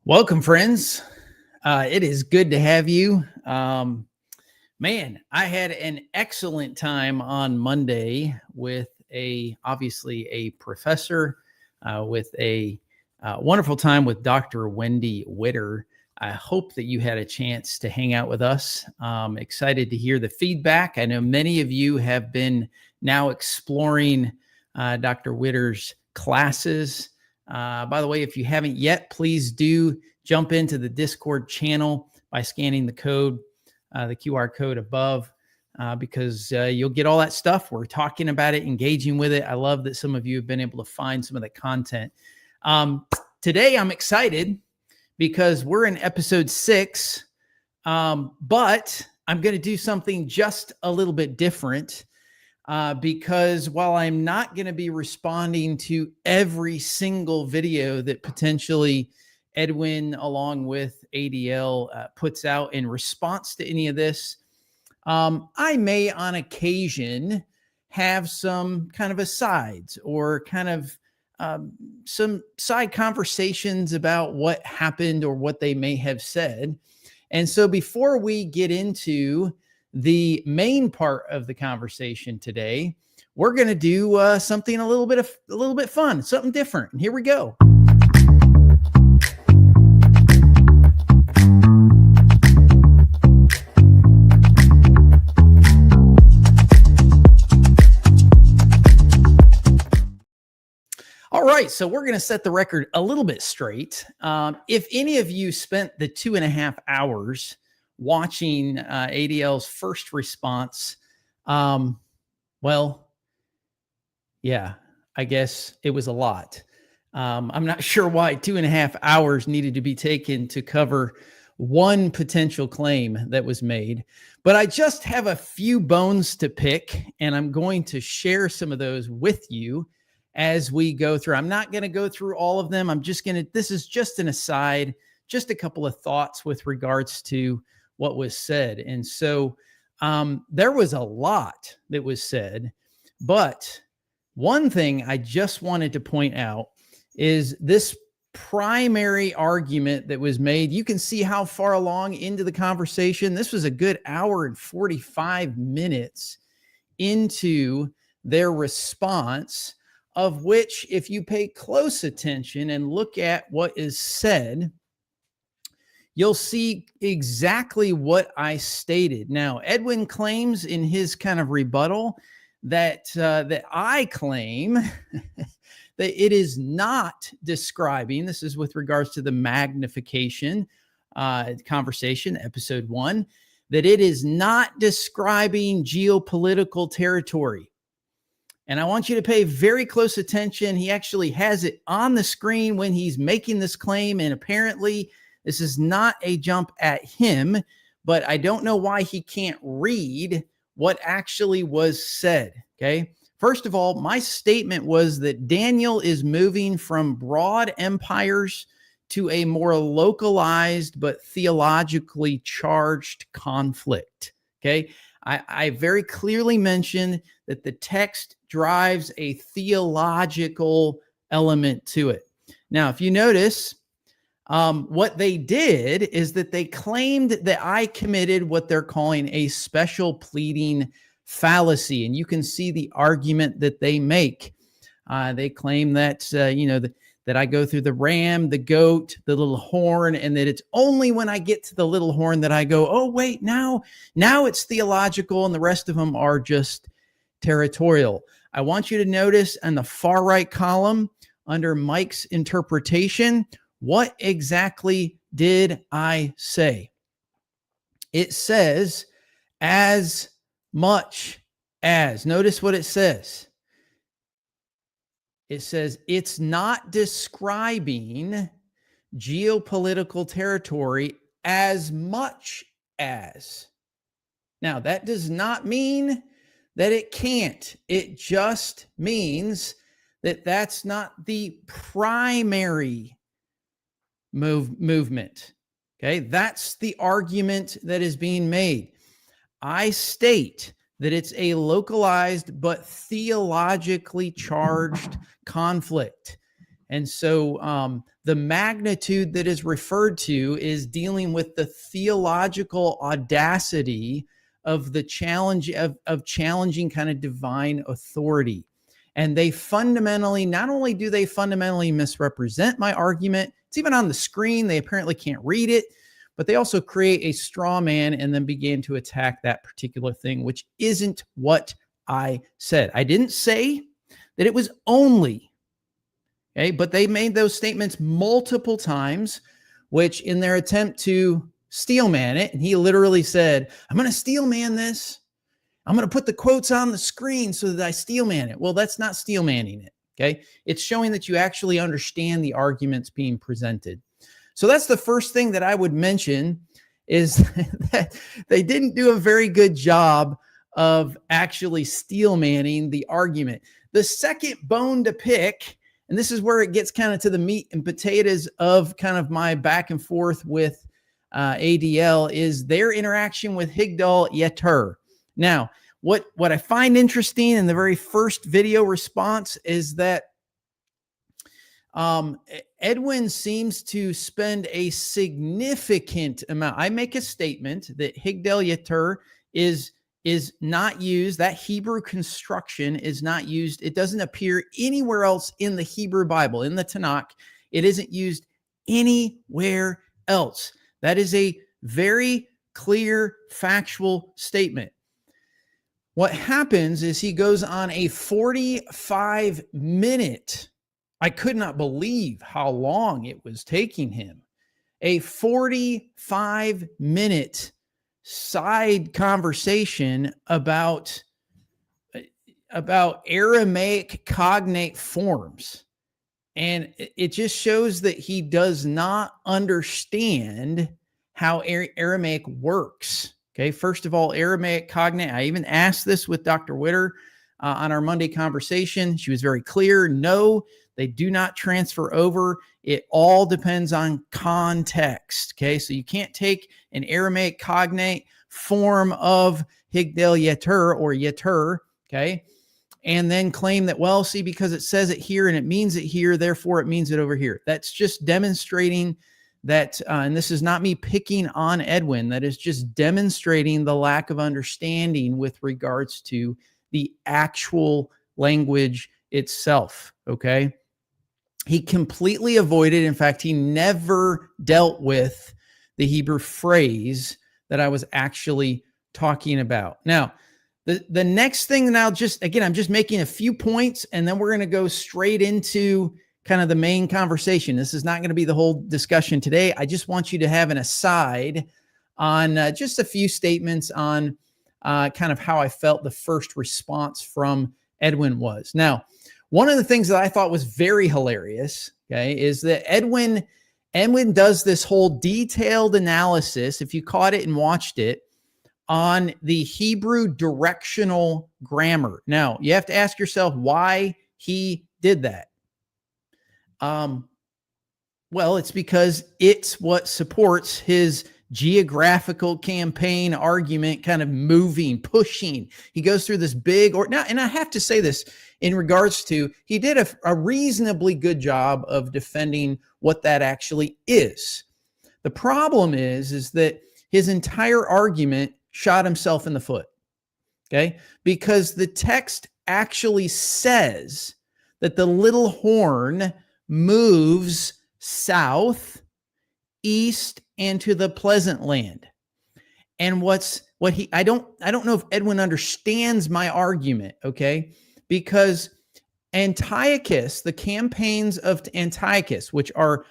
Welcome, friends. It is good to have you. Man, I had an excellent time on Monday with obviously a professor, with a wonderful time with Dr. Wendy Witter. I hope that you had a chance to hang out with us. Excited to hear the feedback. I know many of you have been now exploring Dr. Witter's classes. By the way, if you haven't yet, please do jump into the Discord channel by scanning the code, the QR code above, because you'll get all that stuff. We're talking about it, engaging with it. I love that some of you have been able to find some of the content. Today, I'm excited because we're in episode 6, but I'm going to do something just a little bit different. Because while I'm not going to be responding to every single video that potentially Edwin, along with ADL, puts out in response to any of this, I may on occasion have some kind of asides or kind of some side conversations about what happened or what they may have said. And so before we get into the main part of the conversation today, we're going to do something a little bit fun, something different. And here we go. All right, so we're going to set the record a little bit straight. If any of you spent the 2.5 hours watching ADL's first response, well, yeah, I guess it was a lot. I'm not sure why 2.5 hours needed to be taken to cover one potential claim that was made, but I just have a few bones to pick, and I'm going to share some of those with you as we go through. I'm not going to go through all of them. This is just an aside, just a couple of thoughts with regards to what was said. And so there was a lot that was said, but one thing I just wanted to point out is this primary argument that was made. You can see how far along into the conversation. This was a good hour and 45 minutes into their response, of which, if you pay close attention and look at what is said, you'll see exactly what I stated. Now, Edwin claims in his kind of rebuttal that I claim that it is not describing, this is with regards to the magnification conversation, episode 1, that it is not describing geopolitical territory. And I want you to pay very close attention. He actually has it on the screen when he's making this claim, and apparently this is not a jump at him, but I don't know why he can't read what actually was said, okay? First of all, my statement was that Daniel is moving from broad empires to a more localized but theologically charged conflict, okay? I very clearly mentioned that the text drives a theological element to it. Now, if you notice, what they did is that they claimed that I committed what they're calling a special pleading fallacy. And you can see the argument that they make. They claim that, that I go through the ram, the goat, the little horn, and that it's only when I get to the little horn that I go, oh, wait, now it's theological, and the rest of them are just territorial. I want you to notice in the far right column, under Mike's interpretation, what exactly did I say? It says, as much as. Notice what it says. It says, it's not describing geopolitical territory as much as. Now, that does not mean that it can't. It just means that that's not the primary movement. Okay, that's the argument that is being made. I state that it's a localized but theologically charged conflict. And so the magnitude that is referred to is dealing with the theological audacity of the challenge of challenging kind of divine authority. And they fundamentally, not only do they fundamentally misrepresent my argument, it's even on the screen, they apparently can't read it, but they also create a straw man and then begin to attack that particular thing, which isn't what I said. I didn't say that it was only, okay, but they made those statements multiple times, which in their attempt to steelman it, and he literally said, I'm going to steelman this. I'm going to put the quotes on the screen so that I steelman it. Well, that's not steelmanning it, okay? It's showing that you actually understand the arguments being presented. So that's the first thing that I would mention, is that they didn't do a very good job of actually steelmanning the argument. The second bone to pick, and this is where it gets kind of to the meat and potatoes of kind of my back and forth with ADL, is their interaction with ḥemdaṭ. Now, what I find interesting in the very first video response is that Edwin seems to spend a significant amount. I make a statement that ḥemdaṭ is not used. That Hebrew construction is not used. It doesn't appear anywhere else in the Hebrew Bible, in the Tanakh. It isn't used anywhere else. That is a very clear, factual statement. What happens is he goes on a 45-minute, I could not believe how long it was taking him, a 45-minute side conversation about Aramaic cognate forms. And it just shows that he does not understand how Aramaic works. Okay, first of all, Aramaic cognate, I even asked this with Dr. Witter on our Monday conversation. She was very clear. No, they do not transfer over. It all depends on context. Okay, so you can't take an Aramaic cognate form of ḥemdaṭ or yeter, okay, and then claim that, well, see, because it says it here and it means it here, therefore it means it over here. That's just demonstrating that, and this is not me picking on Edwin, that is just demonstrating the lack of understanding with regards to the actual language itself, okay? He completely avoided, in fact, he never dealt with the Hebrew phrase that I was actually talking about. Now, the next thing that I'm just making a few points, and then we're going to go straight into kind of the main conversation. This is not going to be the whole discussion today. I just want you to have an aside on just a few statements on kind of how I felt the first response from Edwin was. Now, one of the things that I thought was very hilarious, okay, is that Edwin does this whole detailed analysis, if you caught it and watched it, on the Hebrew directional grammar. Now, you have to ask yourself why he did that. Well, it's because it's what supports his geographical campaign argument, kind of moving, pushing. He goes through this big, and I have to say this in regards to, he did a reasonably good job of defending what that actually is. The problem is that his entire argument shot himself in the foot, okay? Because the text actually says that the little horn moves south, east, and to the pleasant land. And I don't know if Edwin understands my argument, okay? Because Antiochus, the campaigns of Antiochus, which are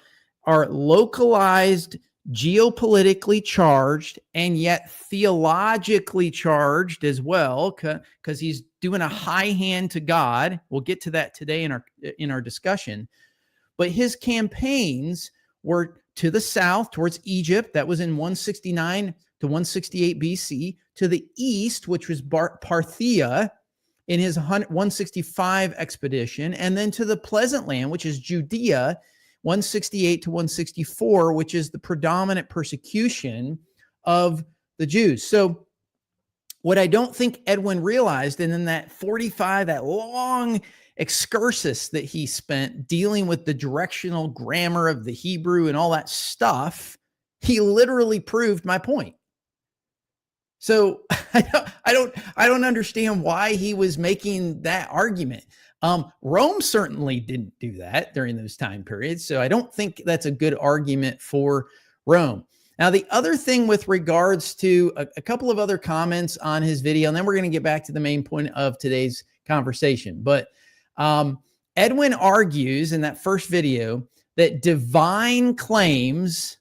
localized, geopolitically charged, and yet theologically charged as well, because he's doing a high hand to God. We'll get to that today in our discussion. But his campaigns were to the south towards Egypt. That was in 169 to 168 BC. To the east, which was Parthia, in his 165 expedition, and then to the Pleasant Land, which is Judea, 168 to 164, which is the predominant persecution of the Jews. So what I don't think Edwin realized, and in that that long excursus that he spent dealing with the directional grammar of the Hebrew and all that stuff, he literally proved my point. So I don't understand why he was making that argument. Rome certainly didn't do that during those time periods. So I don't think that's a good argument for Rome. Now, the other thing with regards to a couple of other comments on his video, and then we're going to get back to the main point of today's conversation. But Edwin argues in that first video that divine claims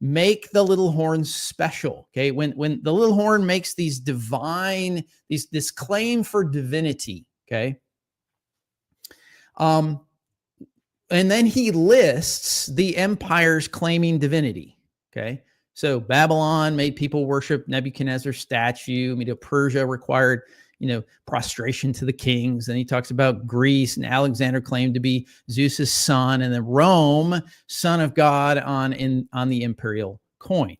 make the little horn special. Okay, when the little horn makes these this claim for divinity. Okay, and then he lists the empires claiming divinity. Okay, so Babylon made people worship Nebuchadnezzar's statue. Persia required prostration to the kings. Then he talks about Greece, and Alexander claimed to be Zeus's son, and then Rome, son of God, on the imperial coin.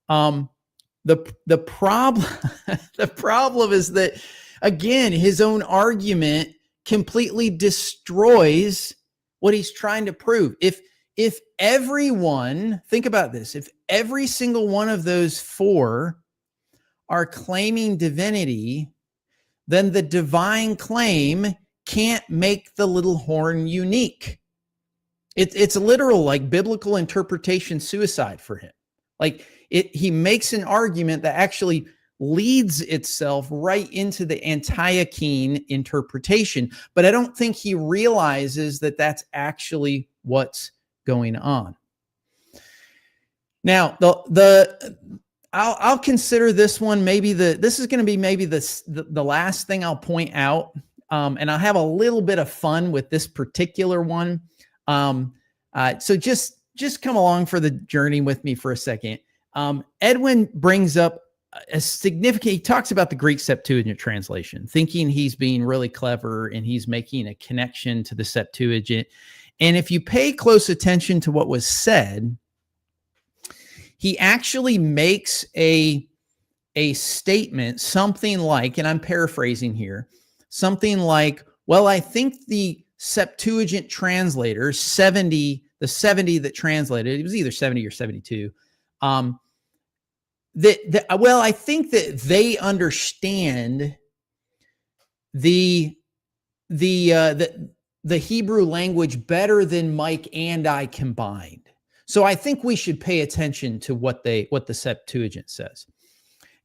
The problem the problem is that, again, his own argument completely destroys what he's trying to prove. If everyone, think about this, if every single one of those four are claiming divinity, then the divine claim can't make the little horn unique. It's literal, like biblical interpretation suicide for him. Like he makes an argument that actually leads itself right into the Antiochene interpretation, but I don't think he realizes that that's actually what's going on. Now, I'll consider this one this is going to be maybe the last thing I'll point out, and I'll have a little bit of fun with this particular one. So just come along for the journey with me for a second. Edwin brings up he talks about the Greek Septuagint translation, thinking he's being really clever and he's making a connection to the Septuagint. And if you pay close attention to what was said, he actually makes a statement, something like, and I'm paraphrasing here, something like, well, I think the Septuagint translators, the 70 that translated, it was either 70 or 72, well, I think that they understand the Hebrew language better than Mike and I combined. So I think we should pay attention to what the Septuagint says.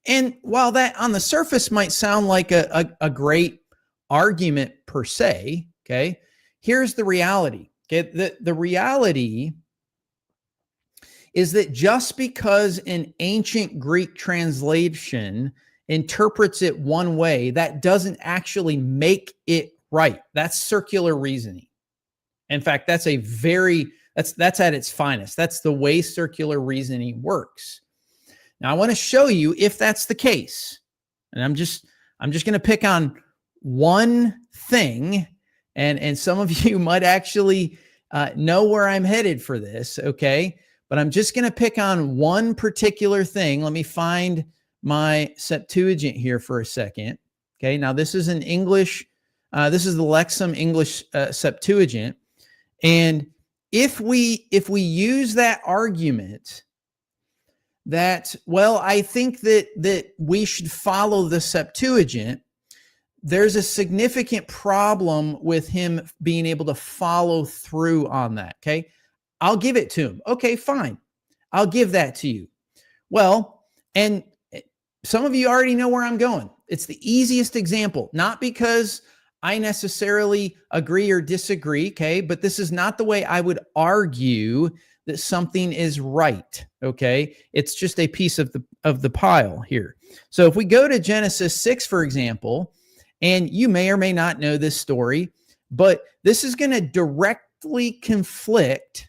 And while that on the surface might sound like a great argument per se, okay, here's the reality. Okay, the reality is that just because an ancient Greek translation interprets it one way, that doesn't actually make it right. That's circular reasoning. In fact, that's at its finest. That's the way circular reasoning works. Now, I want to show you if that's the case. And I'm just going to pick on one thing, and some of you might actually know where I'm headed for this, okay? But I'm just going to pick on one particular thing. Let me find my Septuagint here for a second. Okay, now this is an English, this is the Lexicon English Septuagint. And if we use that argument that, well, I think that we should follow the Septuagint, there's a significant problem with him being able to follow through on that, okay? I'll give it to him. Okay, fine. I'll give that to you. Well, and some of you already know where I'm going. It's the easiest example, not because I necessarily agree or disagree, okay? But this is not the way I would argue that something is right, okay? It's just a piece of the pile here. So if we go to Genesis 6, for example, and you may or may not know this story, but this is going to directly conflict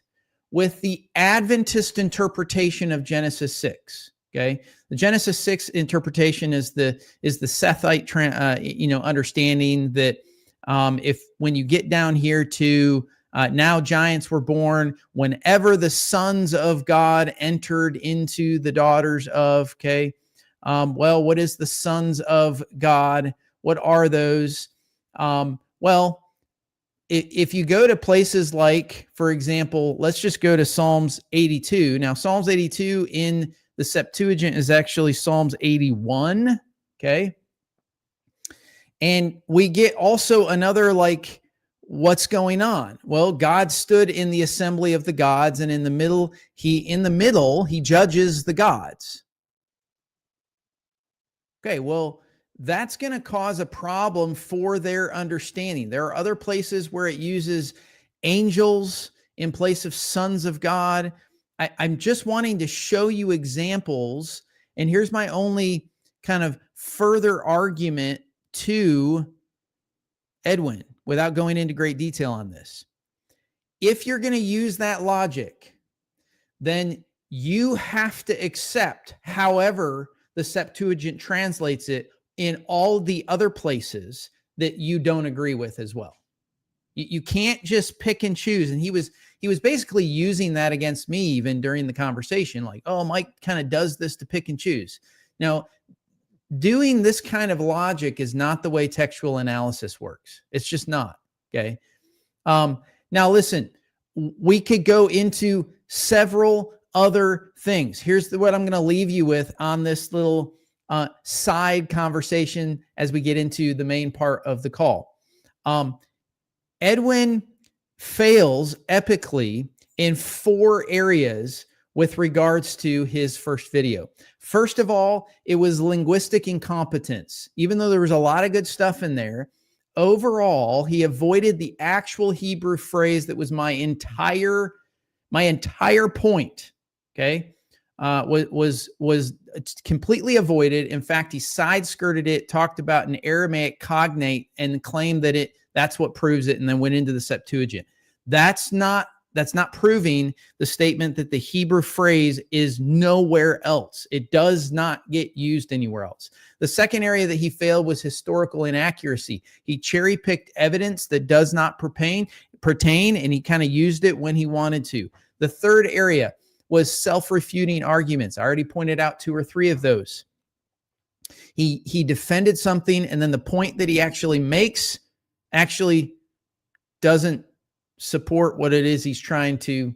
with the Adventist interpretation of Genesis 6, okay? The Genesis 6 interpretation is the Sethite understanding that if when you get down here to now giants were born whenever the sons of God entered into the daughters of, okay? Well, what is the sons of God? What are those? Well, if you go to places like, for example, let's just go to Psalms 82. Now, Psalms 82 in the Septuagint is actually Psalms 81, okay? And we get also another, like, what's going on? Well, God stood in the assembly of the gods, and in the middle, he judges the gods. Okay, well, that's going to cause a problem for their understanding. There are other places where it uses angels in place of sons of God. I'm just wanting to show you examples. And here's my only kind of further argument to Edwin, without going into great detail on this. If you're going to use that logic, then you have to accept however the Septuagint translates it in all the other places that you don't agree with as well. You can't just pick and choose. And he was basically using that against me even during the conversation, like, oh, Mike kind of does this to pick and choose. Now, doing this kind of logic is not the way textual analysis works. It's just not, okay? Now, listen, we could go into several other things. Here's what I'm going to leave you with on this little side conversation as we get into the main part of the call. Edwin fails epically in 4 areas with regards to his first video. First of all, it was linguistic incompetence. Even though there was a lot of good stuff in there, overall, he avoided the actual Hebrew phrase that was my entire point, okay? Was completely avoided. In fact, he side-skirted it, talked about an Aramaic cognate, and claimed that that's what proves it, and then went into the Septuagint. That's not proving the statement that the Hebrew phrase is nowhere else. It does not get used anywhere else. The second area that he failed was historical inaccuracy. He cherry-picked evidence that does not pertain, and he kind of used it when he wanted to. The third area was self-refuting arguments. I already pointed out 2 or 3 of those. He defended something, and then the point that he actually makes actually doesn't support what it is he's trying to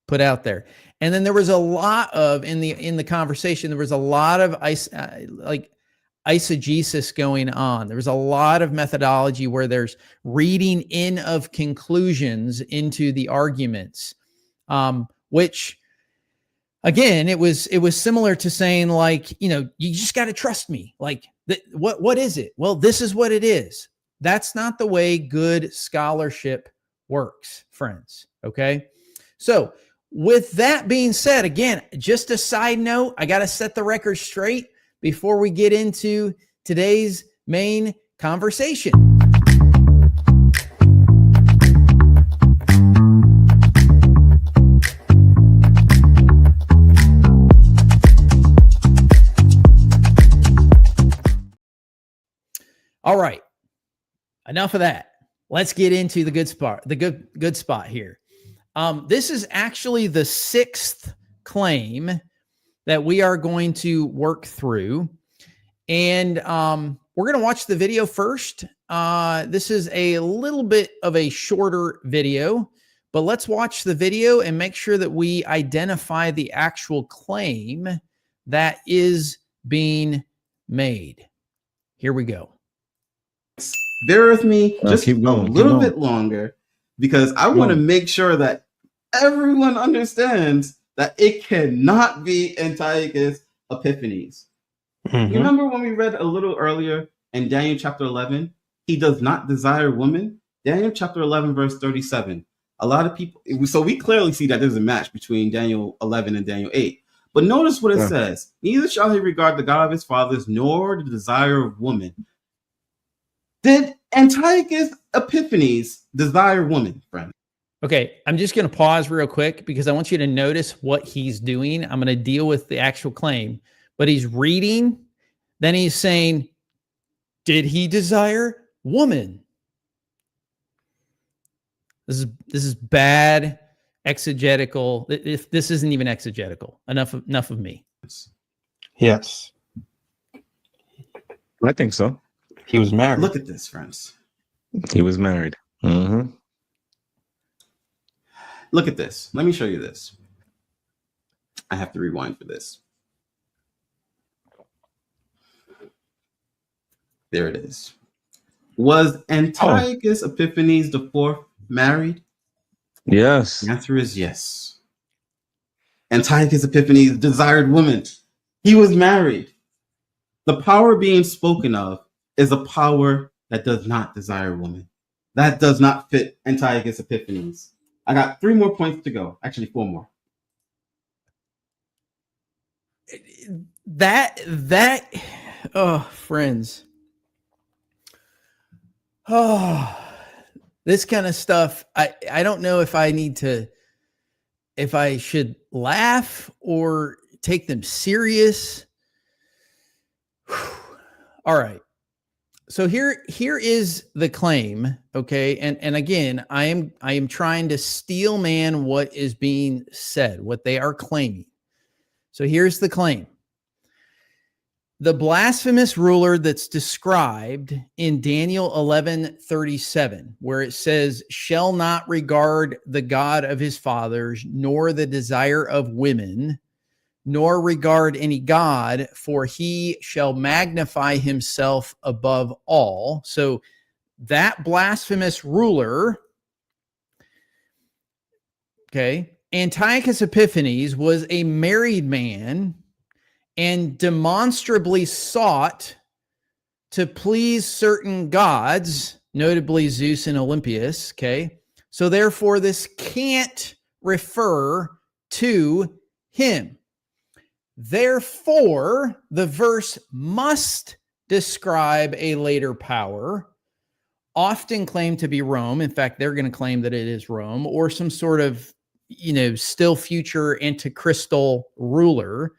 put out there. And then there was a lot of, in the conversation, there was a lot of eisegesis going on. There was a lot of methodology where there's reading in of conclusions into the arguments, which, again, it was similar to saying, like, you just got to trust me. Like, what is it? Well, this is what it is. That's not the way good scholarship works, friends. Okay. So with that being said, again, just a side note, I got to set the record straight before we get into today's main conversation. All right. Enough of that. Let's get into the good spot, good spot here. This is actually the 6th claim that we are going to work through. And we're going to watch the video first. This is a little bit of a shorter video, but let's watch the video and make sure that we identify the actual claim that is being made. Here we go. Bear with me just a little bit longer, because I want to make sure that everyone understands that it cannot be Antiochus Epiphanes. You remember when we read a little earlier in Daniel chapter 11 he does not desire woman. Daniel chapter 11, verse 37. A lot of people, so we clearly see that there's a match between Daniel 11 and Daniel 8. But notice what it says. Neither shall he regard the God of his fathers, nor the desire of woman. Did Antiochus Epiphanes desire woman, friend? Okay, I'm just going to pause real quick because I want you to notice what he's doing. I'm going to deal with the actual claim, but he's reading, then he's saying, did he desire woman? This is bad exegetical. If this isn't even exegetical, enough of me. Yes, I think so. he was married. Look at this, friends. He was married. Mm-hmm. Look at this. Let me show you this. I have to rewind for this. There it is. Was Antiochus Epiphanes IV married? Yes. The answer is yes. Antiochus Epiphanes desired woman. He was married. The power being spoken of is a power that does not desire woman. That does not fit Antiochus Epiphanes. I got 3 more points to go. Actually, 4 more. Oh, friends. Oh, this kind of stuff. I don't know if I should laugh or take them serious. All right. So here is the claim. Okay. And again, I am trying to steelman what is being said, what they are claiming. So here's the claim. The blasphemous ruler that's described in Daniel 11:37, where it says, shall not regard the God of his fathers, nor the desire of women, nor regard any God, for he shall magnify himself above all. So that blasphemous ruler, okay, Antiochus Epiphanes was a married man and demonstrably sought to please certain gods, notably Zeus and Olympius, okay? So therefore, this can't refer to him. Therefore, the verse must describe a later power, often claimed to be Rome. In fact, they're going to claim that it is Rome, or some sort of, still future antichristal ruler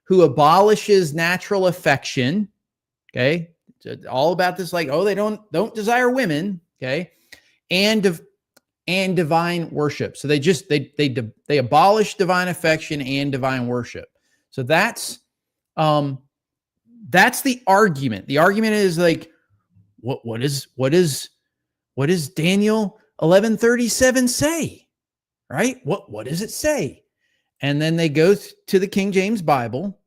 who abolishes natural affection. Okay. It's all about this, like, oh, they don't desire women. Okay. And divine worship. So they abolish divine affection and divine worship. So that's the argument. The argument is like, what does Daniel 11:37 say? Right? What does it say? And then they go to the King James Bible,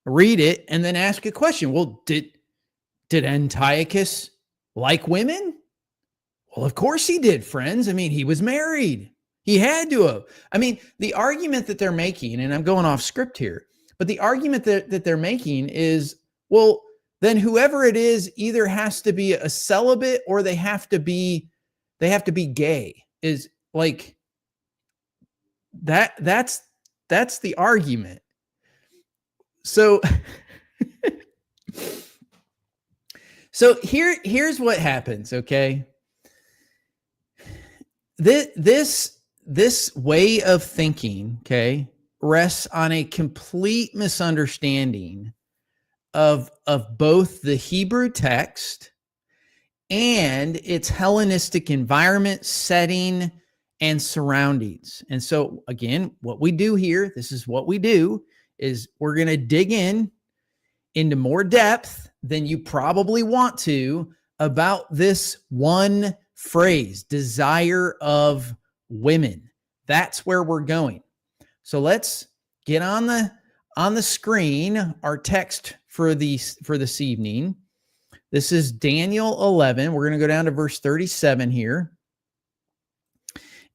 read it, and then ask a question. Well, did Antiochus like women? Well, of course he did, friends. I mean, he was married. He had to have. I mean, the argument that they're making, and I'm going off script here, but the argument that they're making is, well, then whoever it is either has to be a celibate or they have to be gay. Is like that's the argument. So here's what happens, okay? This way of thinking, okay, rests on a complete misunderstanding of both the Hebrew text and its Hellenistic environment, setting, and surroundings. And so again, what we do here, this is what we do, is we're going to dig into more depth than you probably want to about this one phrase, desire of women. That's where we're going. So let's get on the screen our text for this evening. This is Daniel 11. We're going to go down to verse 37 here.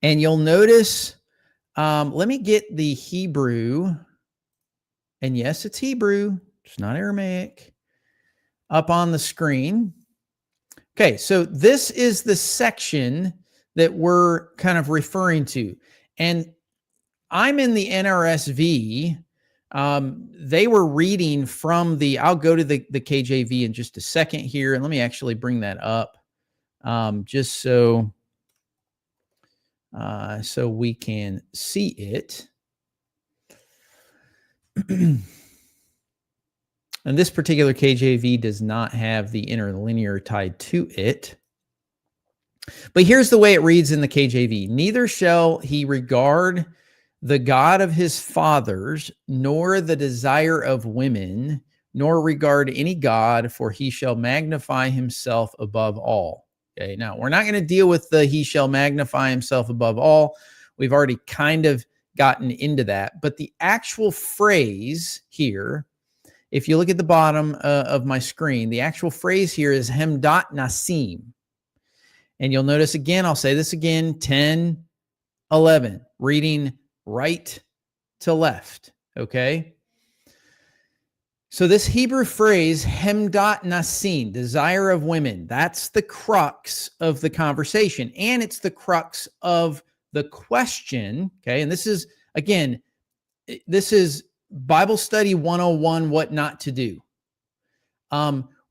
And you'll notice, let me get the Hebrew. And yes, it's Hebrew. It's not Aramaic. Up on the screen. Okay, so this is the section that we're kind of referring to. And I'm in the NRSV. They were reading from the, I'll go to the KJV in just a second here. And let me actually bring that up just so we can see it. And this particular KJV does not have the interlinear tied to it. But here's the way it reads in the KJV. Neither shall he regard the God of his fathers, nor the desire of women, nor regard any God, for he shall magnify himself above all. Okay, now we're not going to deal with the he shall magnify himself above all. We've already kind of gotten into that. But the actual phrase here, if you look at the bottom of my screen, the actual phrase here is ḥemdaṭ nāšîm. And you'll notice again, I'll say this again, 10, 11, reading right to left, okay? So this Hebrew phrase, ḥemdaṭ nāšîm, desire of women, that's the crux of the conversation. And it's the crux of the question, okay? And this is, again, this is Bible Study 101, what not to do.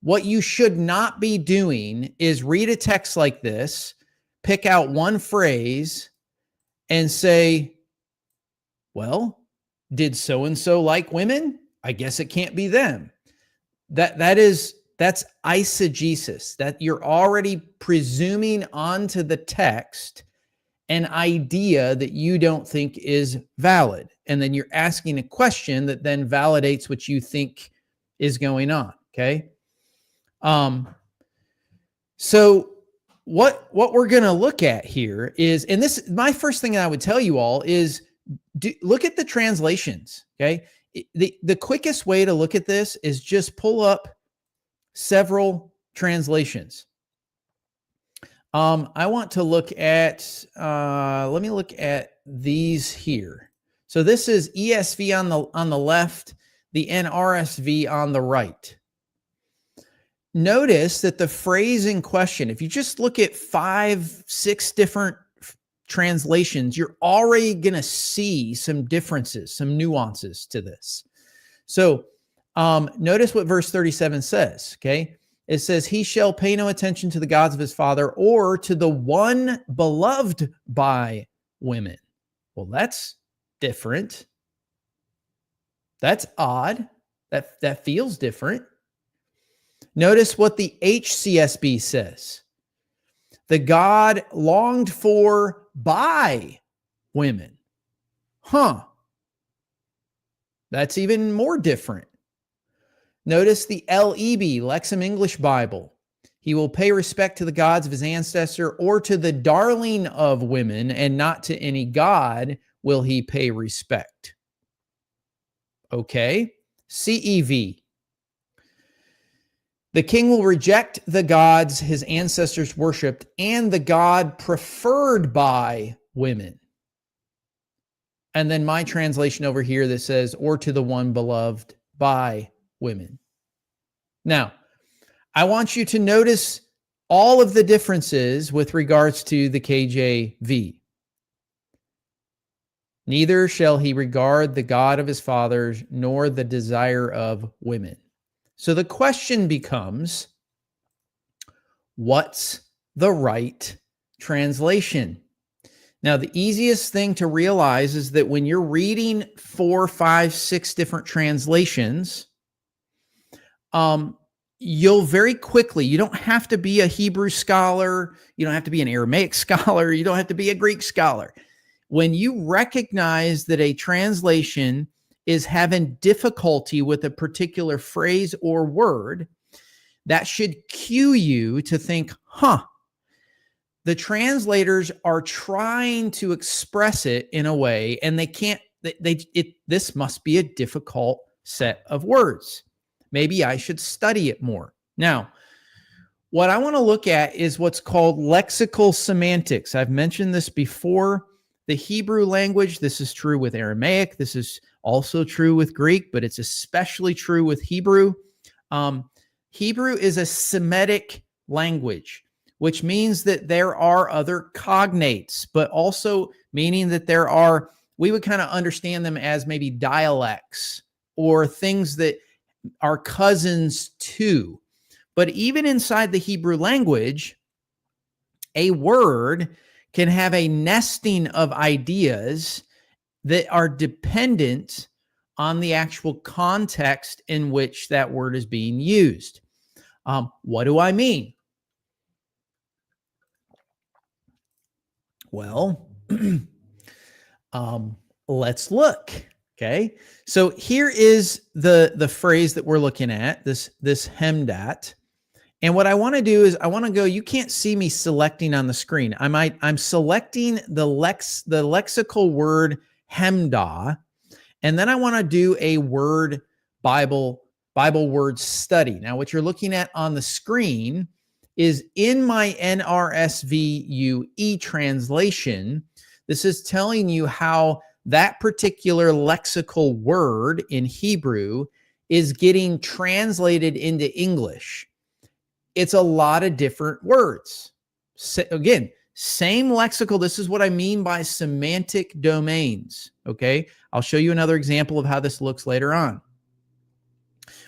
What you should not be doing is read a text like this, pick out one phrase, and say, well, did so-and-so like women? I guess it can't be them. That's eisegesis. That you're already presuming onto the text an idea that you don't think is valid. And then you're asking a question that then validates what you think is going on. Okay. So what we're going to look at here is, and this, my first thing I would tell you all is look at the translations. Okay. The quickest way to look at this is just pull up several translations. I want to look at, let me look at these here. So this is ESV on the left, the NRSV on the right. Notice that the phrase in question, if you just look at 5, 6 different translations, you're already going to see some differences, some nuances to this. So notice what verse 37 says, okay? It says, he shall pay no attention to the gods of his father or to the one beloved by women. Well, that's different. That's odd. That feels different. Notice what the HCSB says. The God longed for by women. Huh. That's even more different. Notice the LEB, Lexham English Bible. He will pay respect to the gods of his ancestor or to the darling of women, and not to any god will he pay respect. Okay. CEV. The king will reject the gods his ancestors worshipped and the god preferred by women. And then my translation over here that says, or to the one beloved by women. Now, I want you to notice all of the differences with regards to the KJV. Neither shall he regard the God of his fathers, nor the desire of women. So the question becomes, what's the right translation? Now, the easiest thing to realize is that when you're reading 4, 5, 6 different translations, you'll very quickly, you don't have to be a Hebrew scholar, you don't have to be an Aramaic scholar, you don't have to be a Greek scholar. When you recognize that a translation is having difficulty with a particular phrase or word, that should cue you to think, the translators are trying to express it in a way, and they can't, this must be a difficult set of words. Maybe I should study it more. Now, what I want to look at is what's called lexical semantics. I've mentioned this before. The Hebrew language, this is true with Aramaic. This is also true with Greek, but it's especially true with Hebrew. Hebrew is a Semitic language, which means that there are other cognates, but also meaning that there are, we would kind of understand them as maybe dialects or things that are cousins to. But even inside the Hebrew language, a word can have a nesting of ideas that are dependent on the actual context in which that word is being used. What do I mean? Well, let's look. Okay, so here is the phrase that we're looking at, this ḥemdaṭ. And what I want to do is I want to go, you can't see me selecting on the screen. I'm selecting the lexical word hemda, and then I want to do a word Bible word study. Now, what you're looking at on the screen is in my NRSV translation. This is telling you how that particular lexical word in Hebrew is getting translated into English. It's a lot of different words. Again, same lexical. This is what I mean by semantic domains. Okay, I'll show you another example of how this looks later on.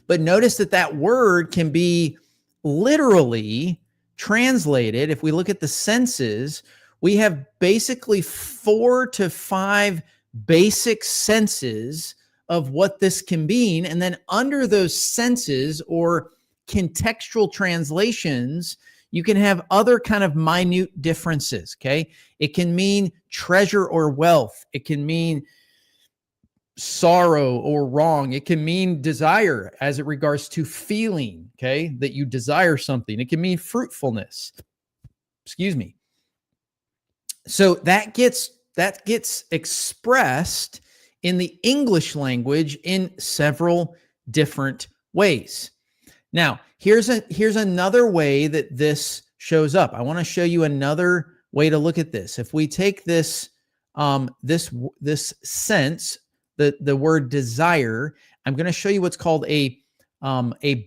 But notice that that word can be literally translated. If we look at the senses, we have basically 4 to 5 basic senses of what this can mean. And then under those senses or contextual translations, you can have other kind of minute differences, okay? It can mean treasure or wealth. It can mean sorrow or wrong. It can mean desire as it regards to feeling, okay? That you desire something. It can mean fruitfulness. Excuse me. So that gets expressed in the English language in several different ways. Now, here's another way that this shows up. I want to show you another way to look at this. If we take this this sense, the word desire, I'm going to show you what's called a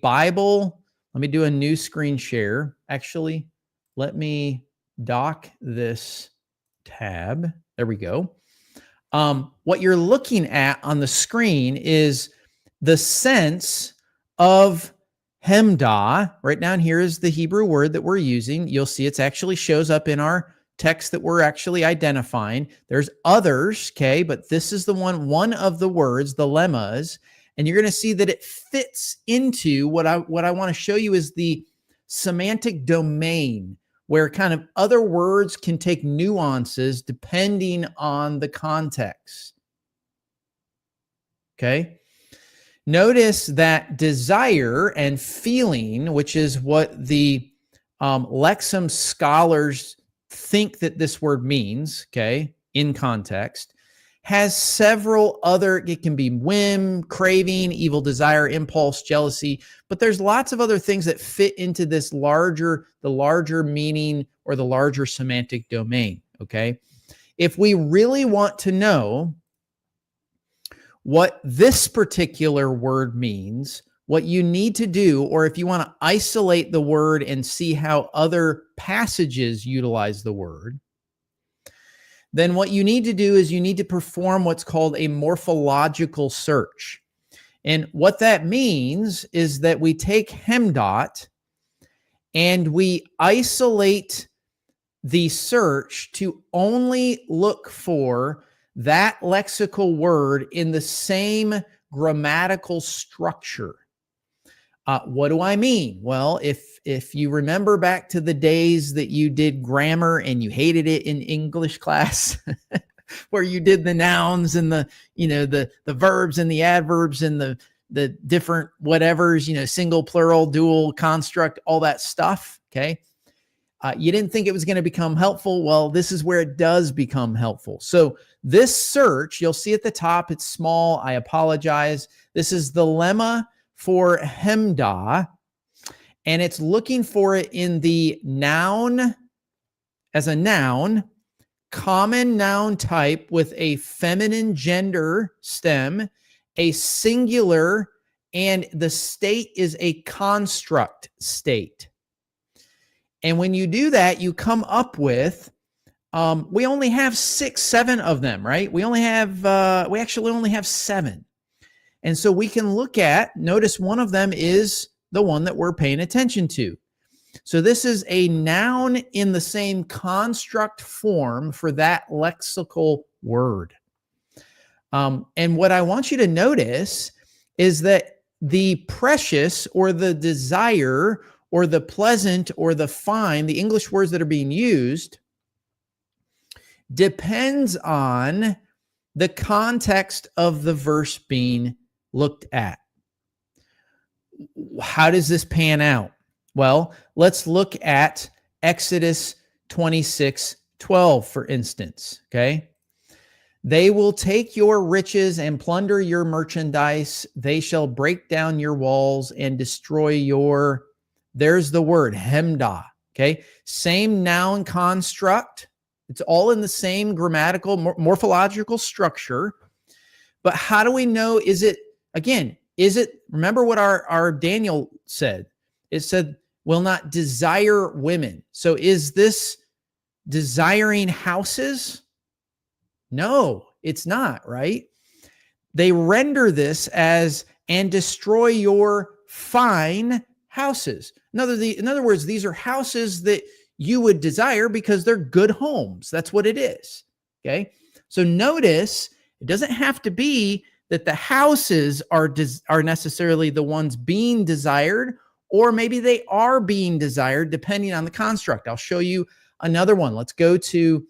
Bible. Let me do a new screen share. Actually, let me dock this tab. There we go. What you're looking at on the screen is the sense of hemda. Right down here is the Hebrew word that we're using. You'll see it's actually shows up in our text that we're actually identifying. There's others, okay, but this is the one of the words, the lemmas, and you're going to see that it fits into what I want to show you is the semantic domain, where kind of other words can take nuances depending on the context. Okay. Notice that desire and feeling, which is what the Lexham scholars think that this word means, okay, in context, has several other, it can be whim, craving, evil desire, impulse, jealousy, but there's lots of other things that fit into this the larger meaning or the larger semantic domain, okay? If we really want to know what this particular word means, what you need to do, or if you want to isolate the word and see how other passages utilize the word, then what you need to do is you need to perform what's called a morphological search. And what that means is that we take hemdaṭ and we isolate the search to only look for that lexical word in the same grammatical structure. What do I mean? Well, if you remember back to the days that you did grammar and you hated it in English class, where you did the nouns and the verbs and the adverbs and the different whatevers, single, plural, dual, construct, all that stuff, okay? You didn't think it was going to become helpful. Well, this is where it does become helpful. So this search, you'll see at the top, it's small. I apologize. This is the lemma for hemda, and it's looking for it in the noun, as a noun, common noun type with a feminine gender stem, a singular, and the state is a construct state. And when you do that, you come up with, we only have 6, 7 of them, right? We actually only have 7. And so we can look at, notice one of them is the one that we're paying attention to. So this is a noun in the same construct form for that lexical word. And what I want you to notice is that the precious or the desire or the pleasant or the fine, the English words that are being used, depends on the context of the verse being looked at. How does this pan out? Well, let's look at Exodus 26:12, for instance, okay? They will take your riches and plunder your merchandise. They shall break down your walls and destroy your, there's the word, hemda, okay? Same noun construct. It's all in the same grammatical, morphological structure. But how do we know, remember what our Daniel said? It said, will not desire women. So is this desiring houses? No, it's not, right? They render this as, and destroy your fine houses. In other words, these are houses that you would desire because they're good homes. That's what it is, okay? So notice, it doesn't have to be that the houses are necessarily the ones being desired, or maybe they are being desired depending on the construct. I'll show you another one. Let's go to,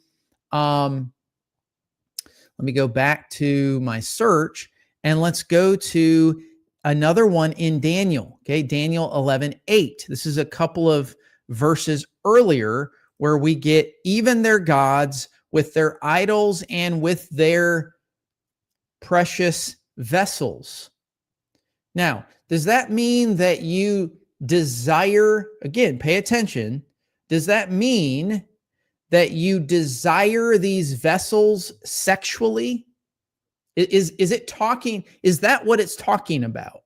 let me go back to my search and let's go to another one in Daniel. Okay, Daniel 11:8. This is a couple of verses earlier where we get even their gods with their idols and with their precious vessels. Now, does that mean that you desire, again, pay attention, does that mean that you desire these vessels sexually? Is that what it's talking about?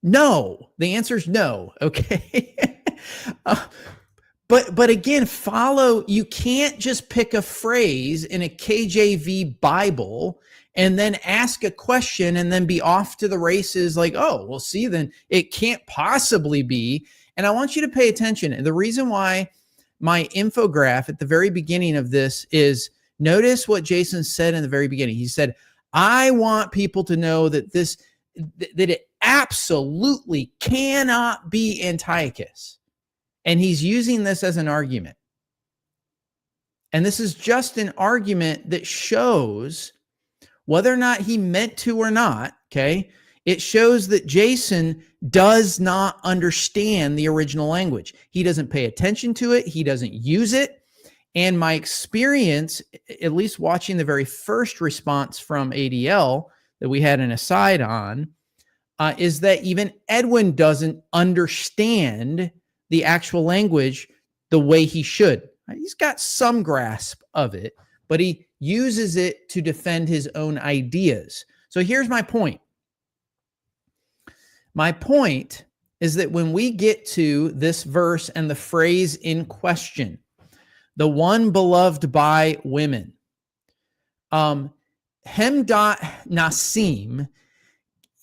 No. The answer is no. Okay. But again, you can't just pick a phrase in a KJV Bible and then ask a question and then be off to the races like, oh, well, see, then it can't possibly be. And I want you to pay attention. And the reason why my infograph at the very beginning of this is, notice what Jason said in the very beginning. He said, I want people to know that that it absolutely cannot be Antiochus. And he's using this as an argument. And this is just an argument that shows whether or not he meant to or not, okay? It shows that Jason does not understand the original language. He doesn't pay attention to it. He doesn't use it. And my experience, at least watching the very first response from ADL that we had an aside on, is that even Edwin doesn't understand the actual language the way he should. He's got some grasp of it, but he uses it to defend his own ideas. So here's my point. My point is that when we get to this verse and the phrase in question, the beloved by women, hemdaḥ nāšîm,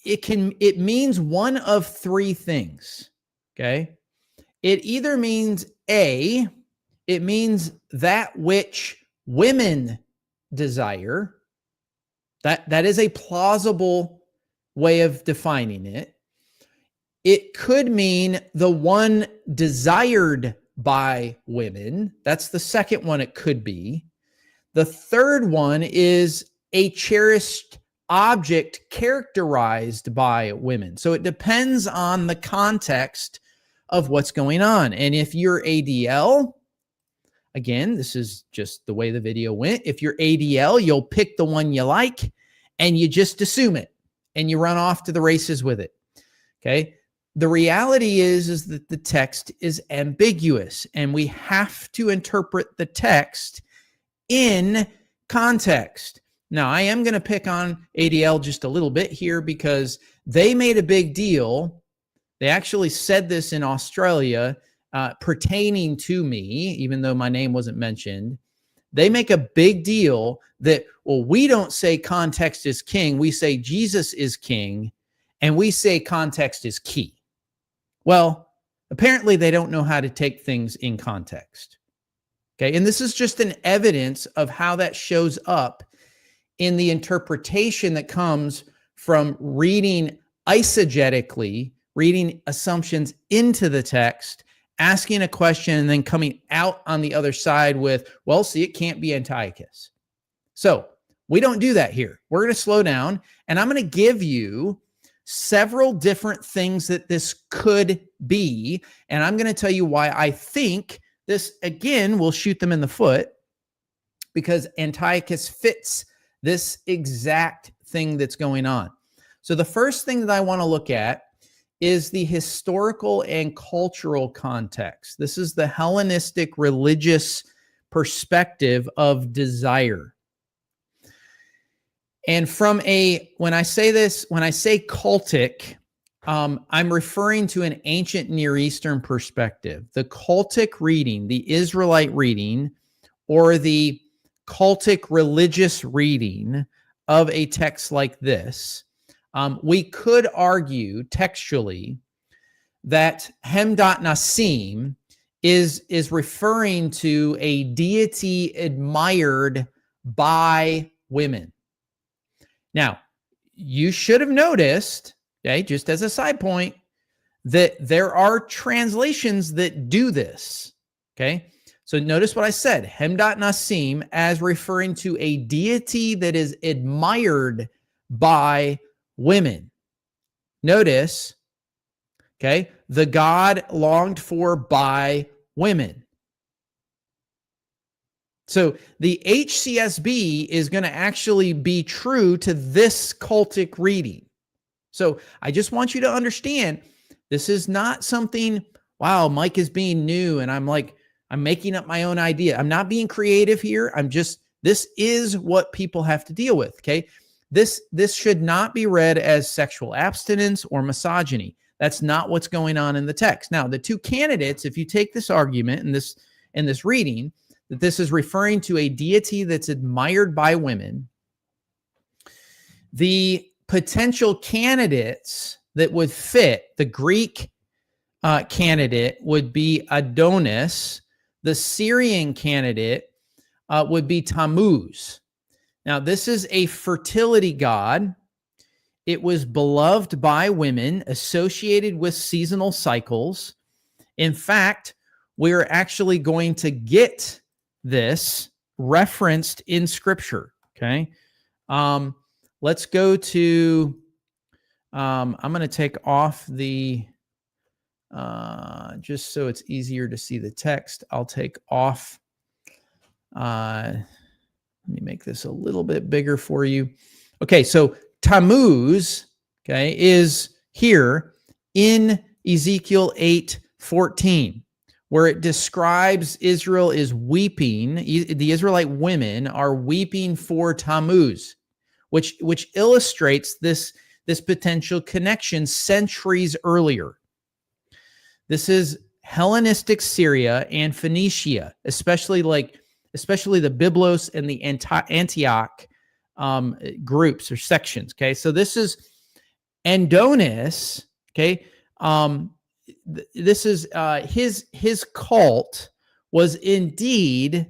it means one of three things. Okay. It either means it means that which women desire. That is a plausible way of defining it. It could mean the one desired by women. That's the second one it could be. The third one is a cherished object characterized by women. So it depends on the context of what's going on. And if you're ADL, again, this is just the way the video went. If you're ADL, you'll pick the one you like and you just assume it and you run off to the races with it. Okay. The reality is that the text is ambiguous and we have to interpret the text in context. Now, I am going to pick on ADL just a little bit here because they made a big deal. They actually said this in Australia pertaining to me, even though my name wasn't mentioned, they make a big deal that, well, we don't say context is king. We say Jesus is king, and we say context is key. Well, apparently they don't know how to take things in context. Okay, and this is just an evidence of how that shows up in the interpretation that comes from reading eisegetically, reading assumptions into the text, asking a question, and then coming out on the other side with, well, see, it can't be Antiochus. So we don't do that here. We're going to slow down, and I'm going to give you several different things that this could be, and I'm going to tell you why I think this, again, will shoot them in the foot, because Antiochus fits this exact thing that's going on. So the first thing that I want to look at is the historical and cultural context. This is the Hellenistic religious perspective of desire. And when I say cultic, I'm referring to an ancient Near Eastern perspective. The cultic reading, the Israelite reading, or the cultic religious reading of a text like this, we could argue textually that hemdaṭ nāšîm is referring to a deity admired by women. Now, you should have noticed, okay, just as a side point, that there are translations that do this, okay? So notice what I said, hemdaṭ nāšîm, as referring to a deity that is admired by women. Notice, okay, the god longed for by women. So the HCSB is going to actually be true to this cultic reading. So I just want you to understand, this is not something, wow, Mike is being new and I'm making up my own idea. I'm not being creative here. This is what people have to deal with, okay? This should not be read as sexual abstinence or misogyny. That's not what's going on in the text. Now, the two candidates, if you take this argument in this reading, that this is referring to a deity that's admired by women, the potential candidates that would fit, the Greek candidate would be Adonis. The Syrian candidate would be Tammuz. Now, this is a fertility god. It was beloved by women, associated with seasonal cycles. In fact, we're actually going to get this referenced in Scripture, okay? Let's go to, I'm going to take off the, just so it's easier to see the text, I'll take off, let me make this a little bit bigger for you. Okay, so Tammuz, okay, is here in Ezekiel 8:14, where it describes Israel is weeping. The Israelite women are weeping for Tammuz, which illustrates this potential connection centuries earlier. This is Hellenistic Syria and Phoenicia, especially the Byblos and the Antioch groups or sections. Okay, so this is Adonis. Okay, this is his cult was indeed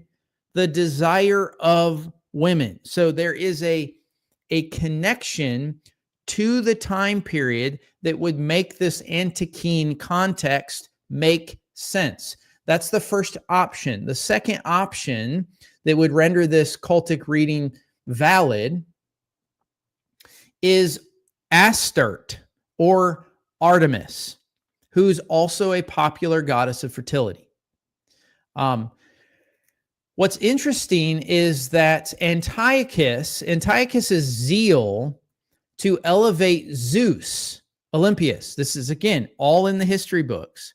the desire of women. So there is a connection to the time period that would make this Antiochene context make sense. That's the first option. The second option that would render this cultic reading valid is Astarte or Artemis, who's also a popular goddess of fertility. What's interesting is that Antiochus's zeal to elevate Zeus, Olympius, this is again all in the history books,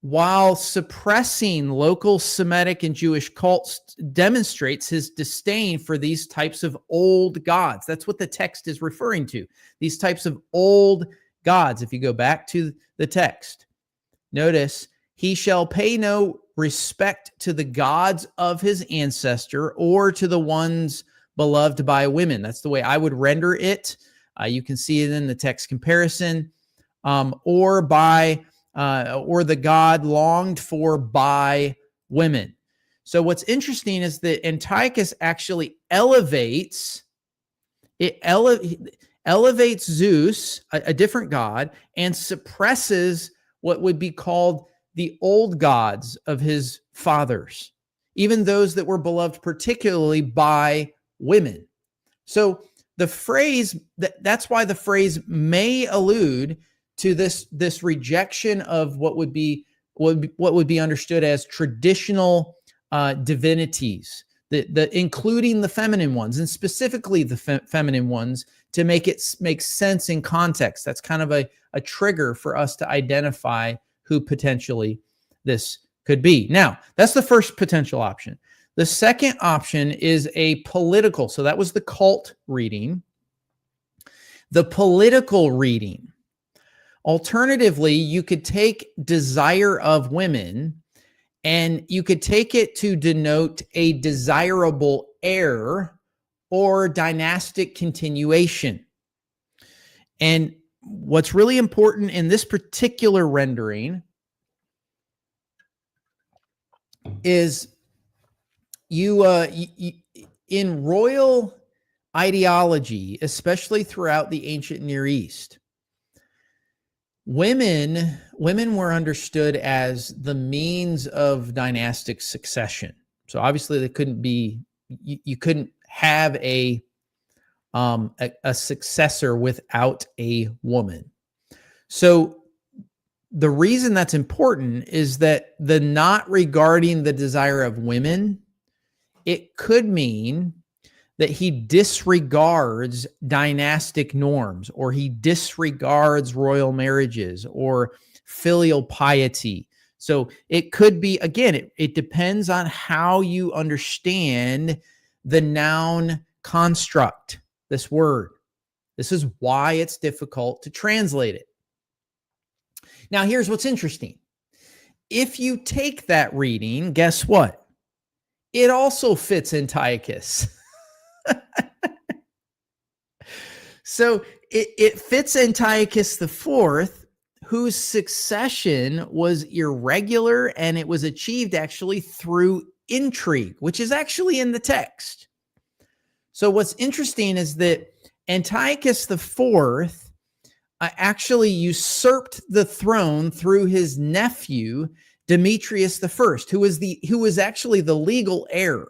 while suppressing local Semitic and Jewish cults, demonstrates his disdain for these types of old gods. That's what the text is referring to, these types of old gods. If you go back to the text, notice He shall pay no respect to the gods of his ancestor or to the ones beloved by women. That's the way I would render it. You can see it in the text comparison, or the God longed for by women. So what's interesting is that Antiochus actually elevates Zeus, a different god, and suppresses what would be called the old gods of his fathers, even those that were beloved particularly by women. So the phrase, that's why the phrase may allude to this rejection of what would be understood as traditional divinities, including the feminine ones, and specifically the feminine ones, to make it make sense in context. That's kind of a trigger for us to identify who potentially this could be. Now, that's the first potential option. The second option is a political. So that was the cult reading. The political reading. Alternatively, you could take desire of women and you could take it to denote a desirable heir or dynastic continuation. And what's really important in this particular rendering is in royal ideology, especially throughout the ancient Near East, women were understood as the means of dynastic succession. So obviously they couldn't be, you couldn't have a successor without a woman. So the reason that's important is that the not regarding the desire of women, it could mean that he disregards dynastic norms, or he disregards royal marriages or filial piety. So it could be, again, it depends on how you understand the noun construct, this word. This is why it's difficult to translate it. Now, here's what's interesting. If you take that reading, guess what? It also fits Antiochus. So it fits Antiochus IV, whose succession was irregular, and it was achieved actually through intrigue, which is actually in the text. So what's interesting is that Antiochus IV actually usurped the throne through his nephew Demetrius I, who was actually the legal heir.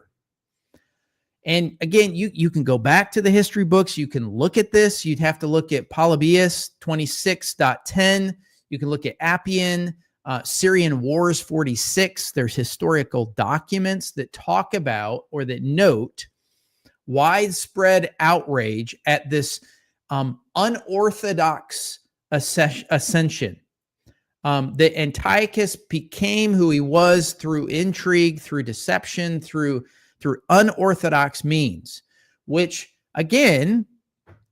And again, you can go back to the history books. You can look at this. You'd have to look at Polybius 26.10. You can look at Appian, Syrian Wars 46. There's historical documents that talk about or that note widespread outrage at this unorthodox ascension. That Antiochus became who he was through intrigue, through deception, through unorthodox means, which again,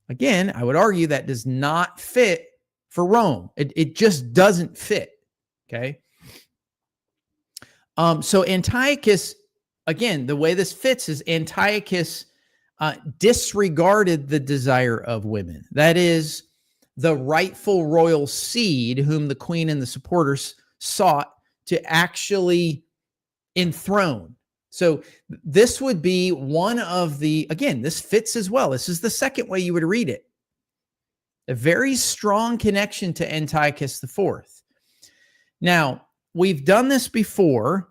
I would argue that does not fit for Rome. It just doesn't fit. Okay. So Antiochus, again, the way this fits is Antiochus disregarded the desire of women. That is, the rightful royal seed whom the queen and the supporters sought to actually enthrone. So this would be one of the, again, this fits as well. This is the second way you would read it. A very strong connection to Antiochus IV. Now, we've done this before.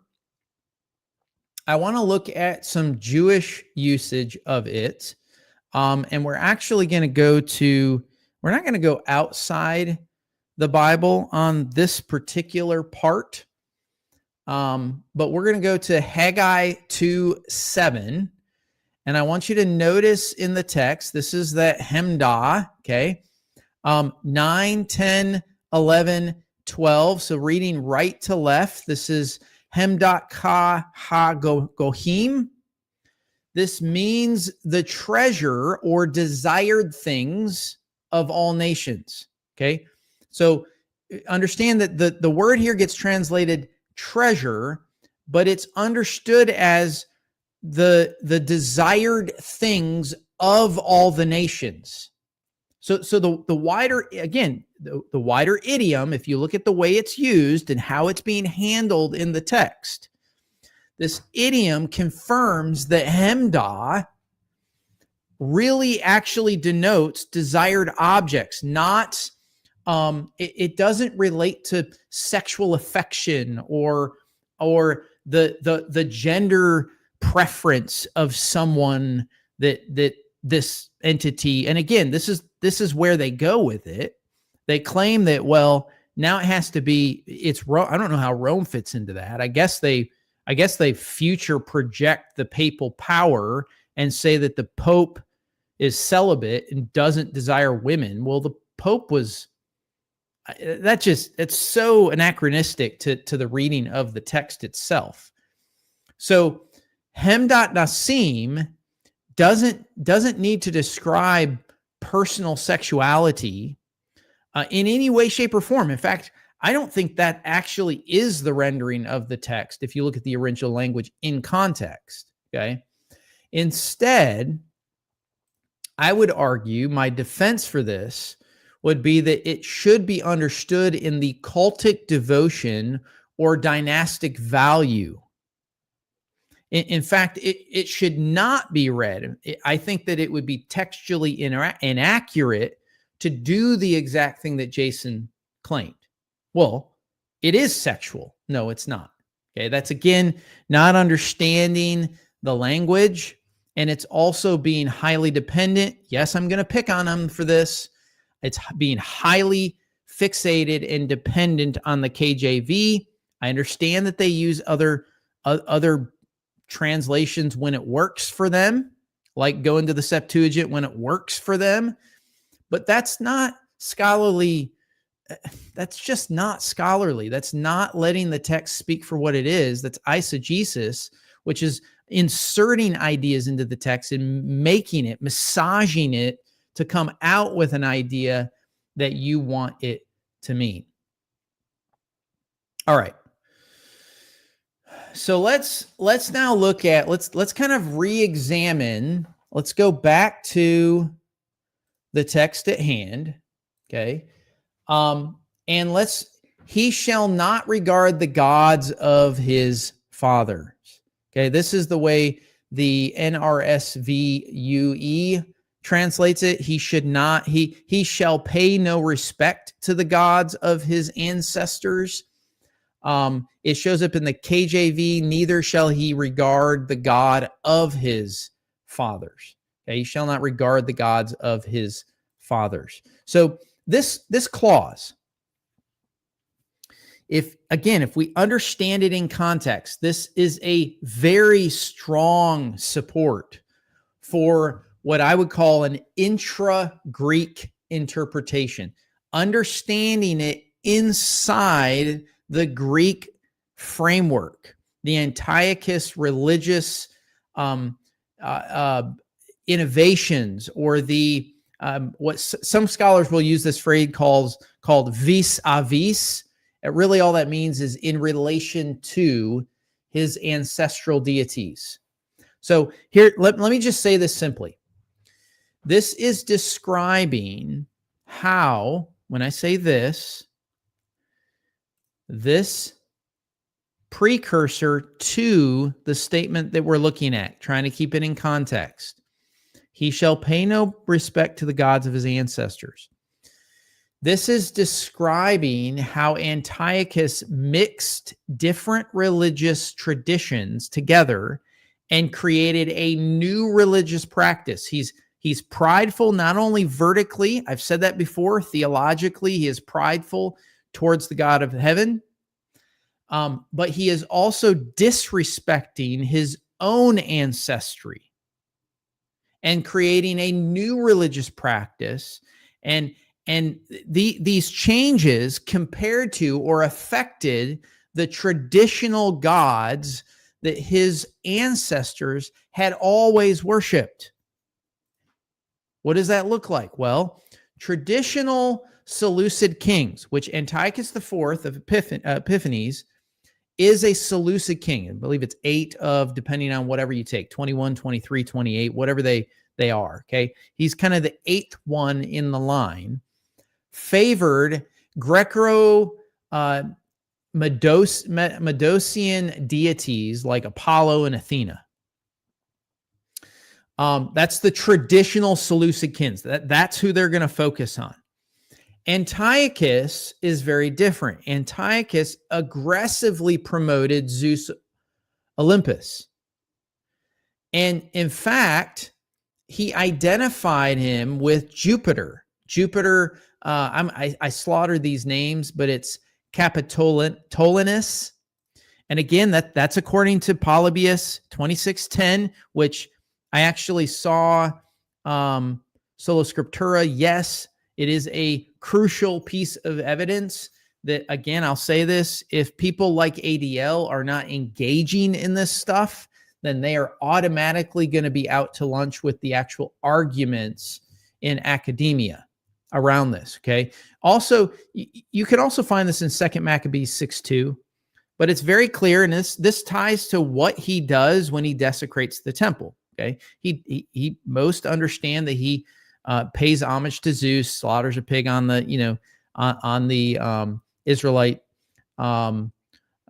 I want to look at some Jewish usage of it. And we're actually going to go to, we're not going to go outside the Bible on this particular part. But we're going to go to Haggai 2:7. And I want you to notice in the text, this is that hemda, okay? 9, 10, 11, 12. So reading right to left, this is hemdaṭ ka ha gohim. This means the treasure or desired things of all nations, okay? So understand that the word here gets translated treasure, but it's understood as the desired things of all the nations. So the wider, again, the wider idiom, if you look at the way it's used and how it's being handled in the text, this idiom confirms that hemda really actually denotes desired objects, not, it doesn't relate to sexual affection or the gender preference of someone that this entity. And again, this is where they go with it. They claim that, well, now it has to be, it's Rome. I don't know how Rome fits into that. I guess they future project the papal power and say that the Pope is celibate and doesn't desire women. Well, the Pope was, it's so anachronistic to the reading of the text itself. So hemdaṭ nāšîm doesn't need to describe personal sexuality in any way, shape, or form. In fact, I don't think that actually is the rendering of the text if you look at the original language in context, okay? Instead, I would argue my defense for this would be that it should be understood in the cultic devotion or dynastic value. In fact, it should not be read. I think that it would be textually inaccurate to do the exact thing that Jason claimed. Well, it is sexual. No, it's not. Okay, that's again not understanding the language, and it's also being highly dependent. Yes, I'm going to pick on him for this. It's being highly fixated and dependent on the KJV. I understand that they use other translations when it works for them, like going to the Septuagint when it works for them, but that's not scholarly. That's just not scholarly. That's not letting the text speak for what it is. That's eisegesis, which is inserting ideas into the text and making it, massaging it to come out with an idea that you want it to mean. All right. So let's now look at, let's kind of re-examine. Let's go back to the text at hand. Okay. And he shall not regard the gods of his fathers. Okay. This is the way the NRSVUE translates it. He should not, he shall pay no respect to the gods of his ancestors. It shows up in the KJV, neither shall he regard the God of his fathers. Okay, he shall not regard the gods of his fathers. So this clause, if we understand it in context, this is a very strong support for what I would call an intra-Greek interpretation, understanding it inside the Greek framework, the Antiochus religious innovations, or the what some scholars will use this phrase called vis-a-vis. Really, all that means is in relation to his ancestral deities. So here, let me just say this simply. This is describing how, when I say this precursor to the statement that we're looking at, trying to keep it in context. He shall pay no respect to the gods of his ancestors. This is describing how Antiochus mixed different religious traditions together and created a new religious practice. He's prideful, not only vertically, I've said that before, theologically, he is prideful towards the God of heaven, but he is also disrespecting his own ancestry and creating a new religious practice. And these changes compared to or affected the traditional gods that his ancestors had always worshipped. What does that look like? Well, traditional Seleucid kings, which Antiochus IV of Epiphanes is a Seleucid king. I believe it's 8 of, depending on whatever you take, 21, 23, 28, whatever they are. Okay. He's kind of the 8th one in the line, favored Greco Medosian deities like Apollo and Athena. That's the traditional Seleucid kings. That's who they're going to focus on. Antiochus is very different. Antiochus aggressively promoted Zeus Olympus. And in fact, he identified him with Jupiter. Jupiter, I slaughtered these names, but it's Capitolinus. And again, that's according to Polybius 2610, which I actually saw Sola Scriptura. Yes, it is a crucial piece of evidence that, again, I'll say this, if people like ADL are not engaging in this stuff, then they are automatically going to be out to lunch with the actual arguments in academia around this, okay? Also, you can also find this in 2 Maccabees 6:2, but it's very clear, and this ties to what he does when he desecrates the temple, okay? He most understand that he pays homage to Zeus, slaughters a pig on the, on the Israelite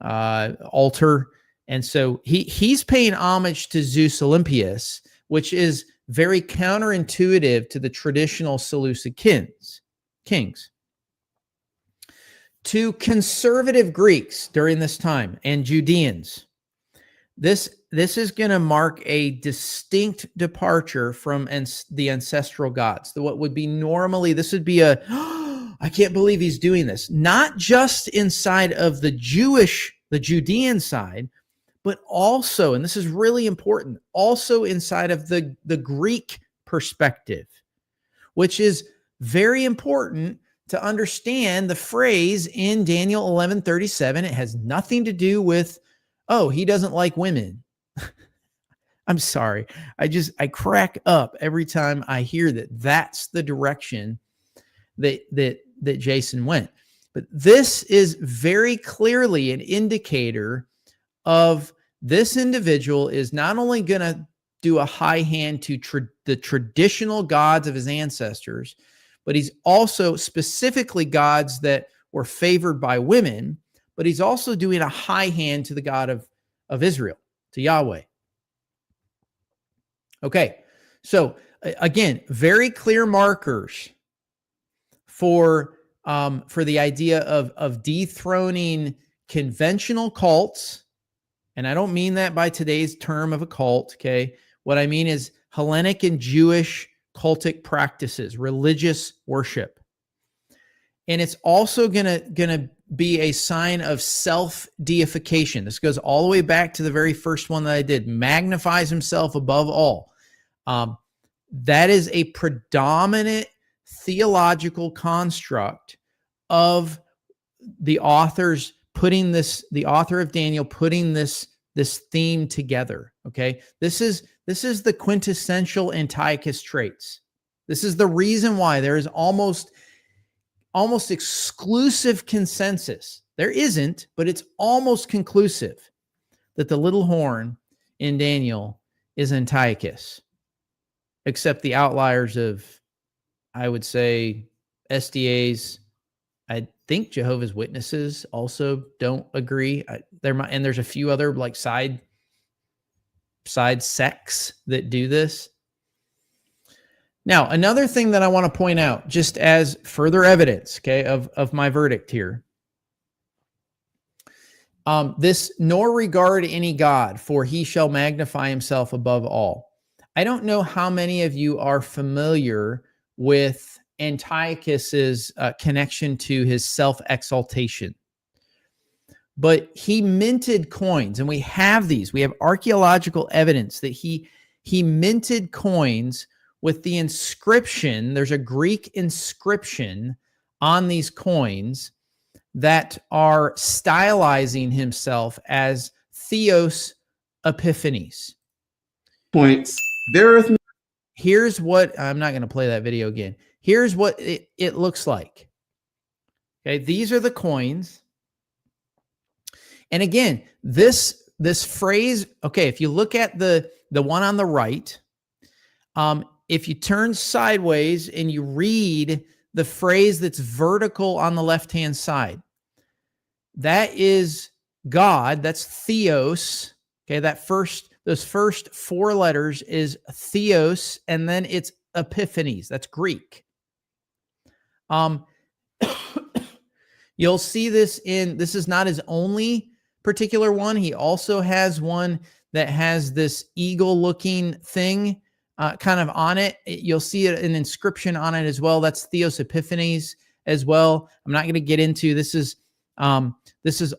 altar. And so he's paying homage to Zeus Olympius, which is very counterintuitive to the traditional Seleucid kings. To conservative Greeks during this time and Judeans, this is going to mark a distinct departure from the ancestral gods. What would be normally, this would be I can't believe he's doing this. Not just inside of the Judean side, but also, and this is really important, also inside of the Greek perspective, which is very important to understand the phrase in Daniel 11:37. It has nothing to do with, oh, he doesn't like women. I'm sorry. I crack up every time I hear that. That's the direction that Jason went. But this is very clearly an indicator of this individual is not only going to do a high hand to the traditional gods of his ancestors, but he's also specifically gods that were favored by women, but he's also doing a high hand to the God of Israel, to Yahweh. Okay, so again, very clear markers for the idea of dethroning conventional cults. And I don't mean that by today's term of a cult, okay? What I mean is Hellenic and Jewish cultic practices, religious worship. And it's also gonna be a sign of self-deification. This goes all the way back to the very first one that I did, magnifies himself above all. That is a predominant theological construct of the authors the author of Daniel putting this theme together. Okay. This is the quintessential Antiochus traits. This is the reason why there is almost exclusive consensus. There isn't, but it's almost conclusive that the little horn in Daniel is Antiochus, except the outliers of, I would say, SDAs. I think Jehovah's Witnesses also don't agree. There's a few other like side sects that do this. Now, another thing that I want to point out, just as further evidence, okay, of my verdict here. This nor regard any God, for he shall magnify himself above all. I don't know how many of you are familiar with Antiochus's connection to his self-exaltation. But he minted coins, and we have these. We have archaeological evidence that he minted coins with the inscription. There's a Greek inscription on these coins that are stylizing himself as Theos Epiphanes. Points. Here's what, I'm not going to play that video again. Here's what it looks like. Okay, these are the coins. And again, this phrase, okay, if you look at the one on the right, if you turn sideways and you read the phrase that's vertical on the left-hand side, that is God. That's Theos. Okay, those first four letters is Theos, and then it's Epiphanes. That's Greek. You'll see this is not his only particular one. He also has one that has this eagle-looking thing kind of on it. You'll see an inscription on it as well. That's Theos Epiphanes as well. I'm not going to get into this. Is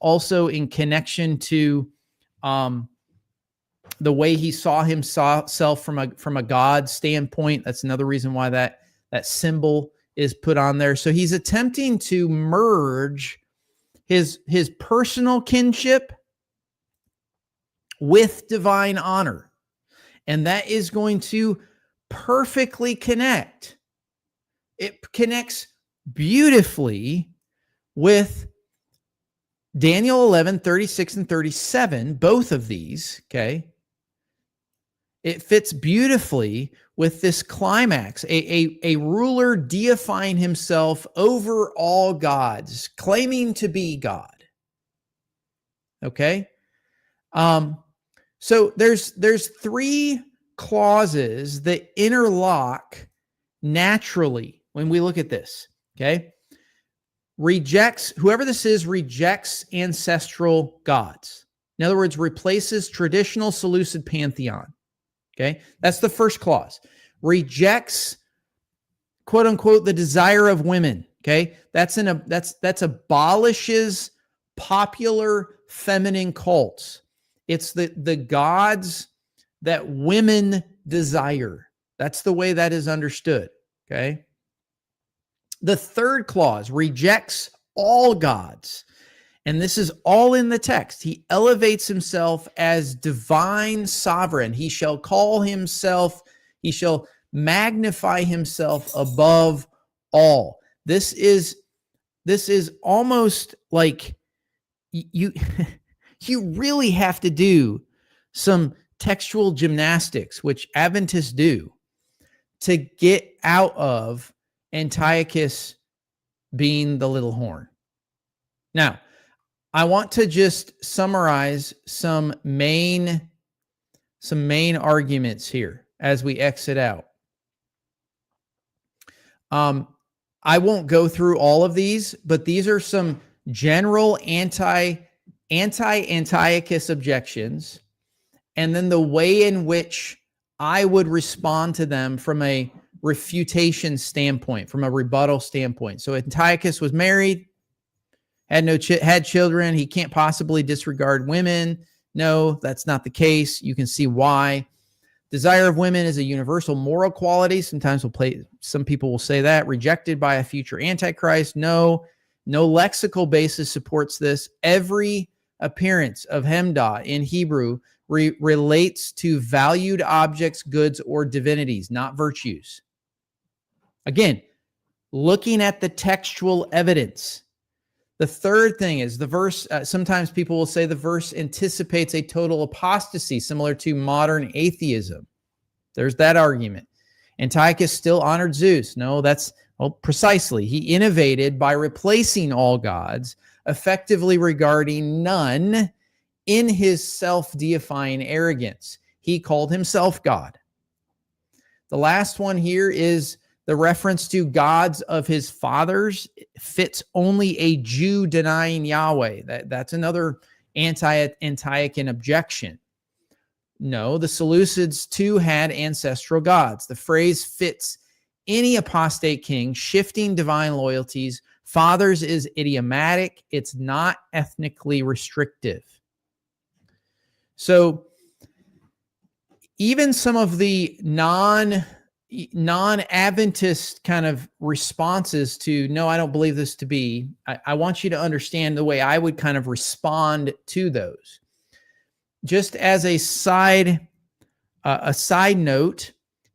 also in connection to the way he saw himself from a God standpoint. That's another reason why that symbol is put on there. So he's attempting to merge his personal kinship with divine honor. And that is going to perfectly connect. It connects beautifully with Daniel 11, 36 and 37, both of these, okay? It fits beautifully with this climax, a ruler deifying himself over all gods, claiming to be God. Okay? So there's three clauses that interlock naturally when we look at this, okay? Whoever this is, rejects ancestral gods. In other words, replaces traditional Seleucid pantheon. Okay, that's the first clause. Rejects, quote unquote, the desire of women. Okay, that's abolishes popular feminine cults. It's the gods that women desire. That's the way that is understood. Okay. The third clause rejects all gods. And this is all in the text. He elevates himself as divine sovereign. He shall magnify himself above all. This is almost like you really have to do some textual gymnastics, which Adventists do, to get out of Antiochus being the little horn. Now, I want to just summarize some main arguments here as we exit out. I won't go through all of these, but these are some general anti-Antiochus objections, and then the way in which I would respond to them from a refutation standpoint, from a rebuttal standpoint. So Antiochus was married, had children. He can't possibly disregard women. No, that's not the case. You can see why. Desire of women is a universal moral quality. Sometimes some people will say that. Rejected by a future Antichrist. No lexical basis supports this. Every appearance of hemda in Hebrew relates to valued objects, goods, or divinities, not virtues. Again, looking at the textual evidence. The third thing is the verse. Sometimes people will say the verse anticipates a total apostasy, similar to modern atheism. There's that argument. Antiochus still honored Zeus. No, precisely. He innovated by replacing all gods, effectively regarding none in his self-deifying arrogance. He called himself God. The last one here is the reference to gods of his fathers fits only a Jew denying Yahweh. That's another anti-Antiochian objection. No, the Seleucids too had ancestral gods. The phrase fits any apostate king shifting divine loyalties. Fathers is idiomatic. It's not ethnically restrictive. So even some of the non-Adventist kind of responses to, no, I don't believe this to be, I want you to understand the way I would kind of respond to those. Just as a side note,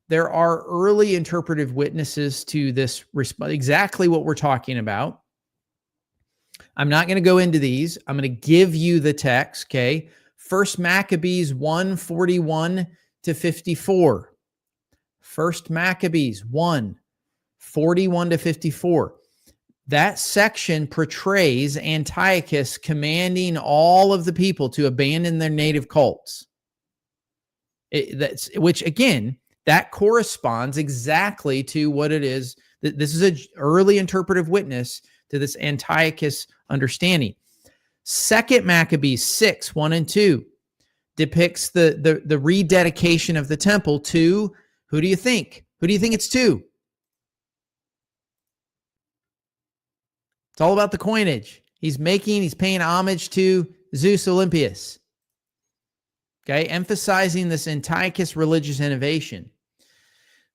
there are early interpretive witnesses to this, exactly what we're talking about. I'm not going to go into these. I'm going to give you the text, okay? First Maccabees 1:41 to 54. First Maccabees 1:41 to 54. That section portrays Antiochus commanding all of the people to abandon their native cults. Which again, that corresponds exactly to what it is. This is an early interpretive witness to this Antiochus understanding. Second Maccabees 6:1 and 2 depicts the rededication of the temple to, who do you think? Who do you think it's to? It's all about the coinage. He's paying homage to Zeus Olympius. Okay, emphasizing this Antiochus religious innovation.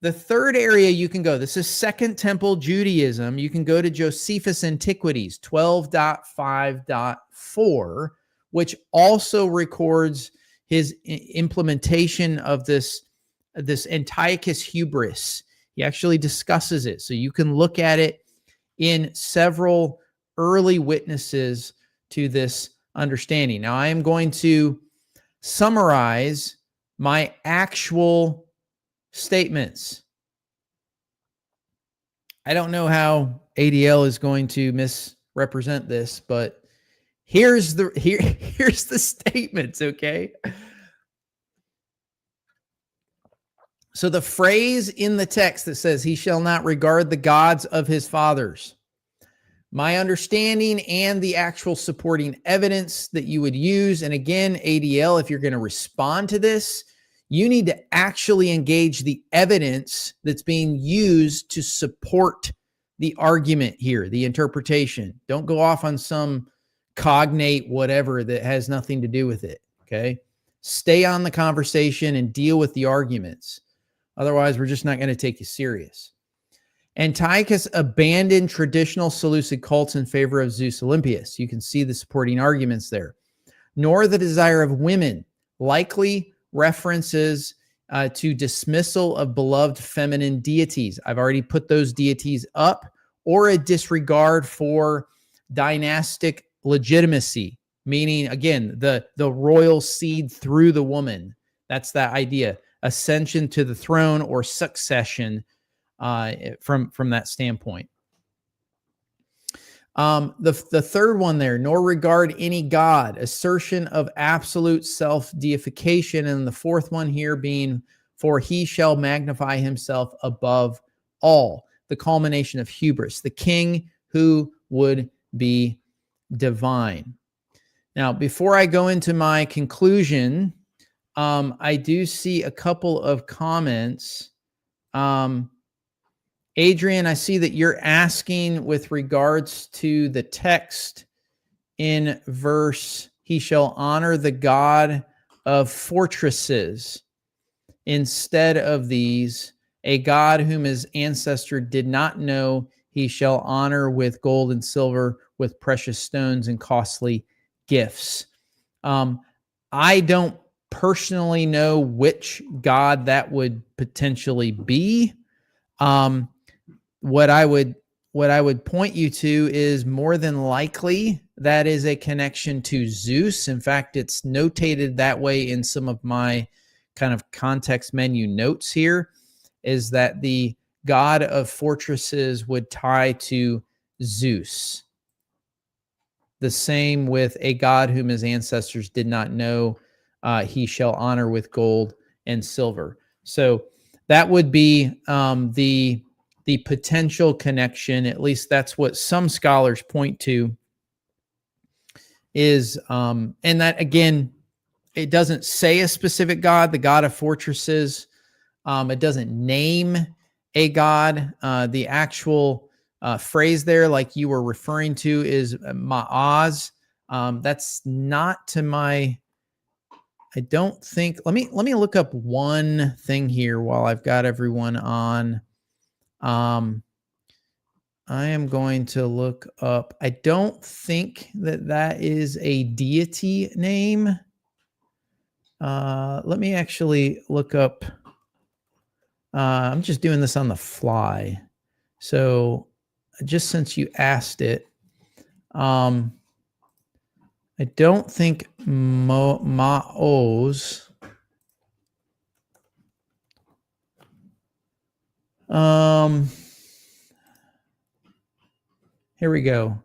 The third area you can go, this is Second Temple Judaism. You can go to Josephus Antiquities 12.5.4, which also records his implementation of this Antiochus hubris. He actually discusses it. So you can look at it in several early witnesses to this understanding. Now, I am going to summarize my actual statements. I don't know how ADL is going to misrepresent this, but here's the statements, okay? So the phrase in the text that says, he shall not regard the gods of his fathers. My understanding and the actual supporting evidence that you would use, and again, ADL, if you're going to respond to this, you need to actually engage the evidence that's being used to support the argument here, the interpretation. Don't go off on some cognate whatever that has nothing to do with it, okay? Stay on the conversation and deal with the arguments. Otherwise, we're just not going to take you serious. Antiochus abandoned traditional Seleucid cults in favor of Zeus Olympius. You can see the supporting arguments there. Nor the desire of women, likely references to dismissal of beloved feminine deities. I've already put those deities up, or a disregard for dynastic legitimacy, meaning, again, the royal seed through the woman. That's that idea. Ascension to the throne or succession from that standpoint. The third one there, nor regard any God, assertion of absolute self-deification. And the fourth one here being, for he shall magnify himself above all, the culmination of hubris, the king who would be divine. Now, before I go into my conclusion, I do see a couple of comments. Adrian, I see that you're asking with regards to the text in verse, he shall honor the God of fortresses instead of these, a God whom his ancestor did not know, he shall honor with gold and silver, with precious stones and costly gifts. I don't personally know which God that would potentially be. What I would point you to is more than likely that is a connection to Zeus. In fact, it's notated that way in some of my kind of context menu notes here, is that the God of fortresses would tie to Zeus. The same with a God whom his ancestors did not know, he shall honor with gold and silver. So that would be the potential connection, at least that's what some scholars point to, is, and that again, it doesn't say a specific God, the God of fortresses. It doesn't name a God. The actual phrase there, like you were referring to, is ma'az. That's not to my, I don't think, let me look up one thing here while I've got everyone on. I am going to look up, I don't think that is a deity name. Let me actually look up, I'm just doing this on the fly. So just since you asked it, I'm I don't think Maos. Here we go.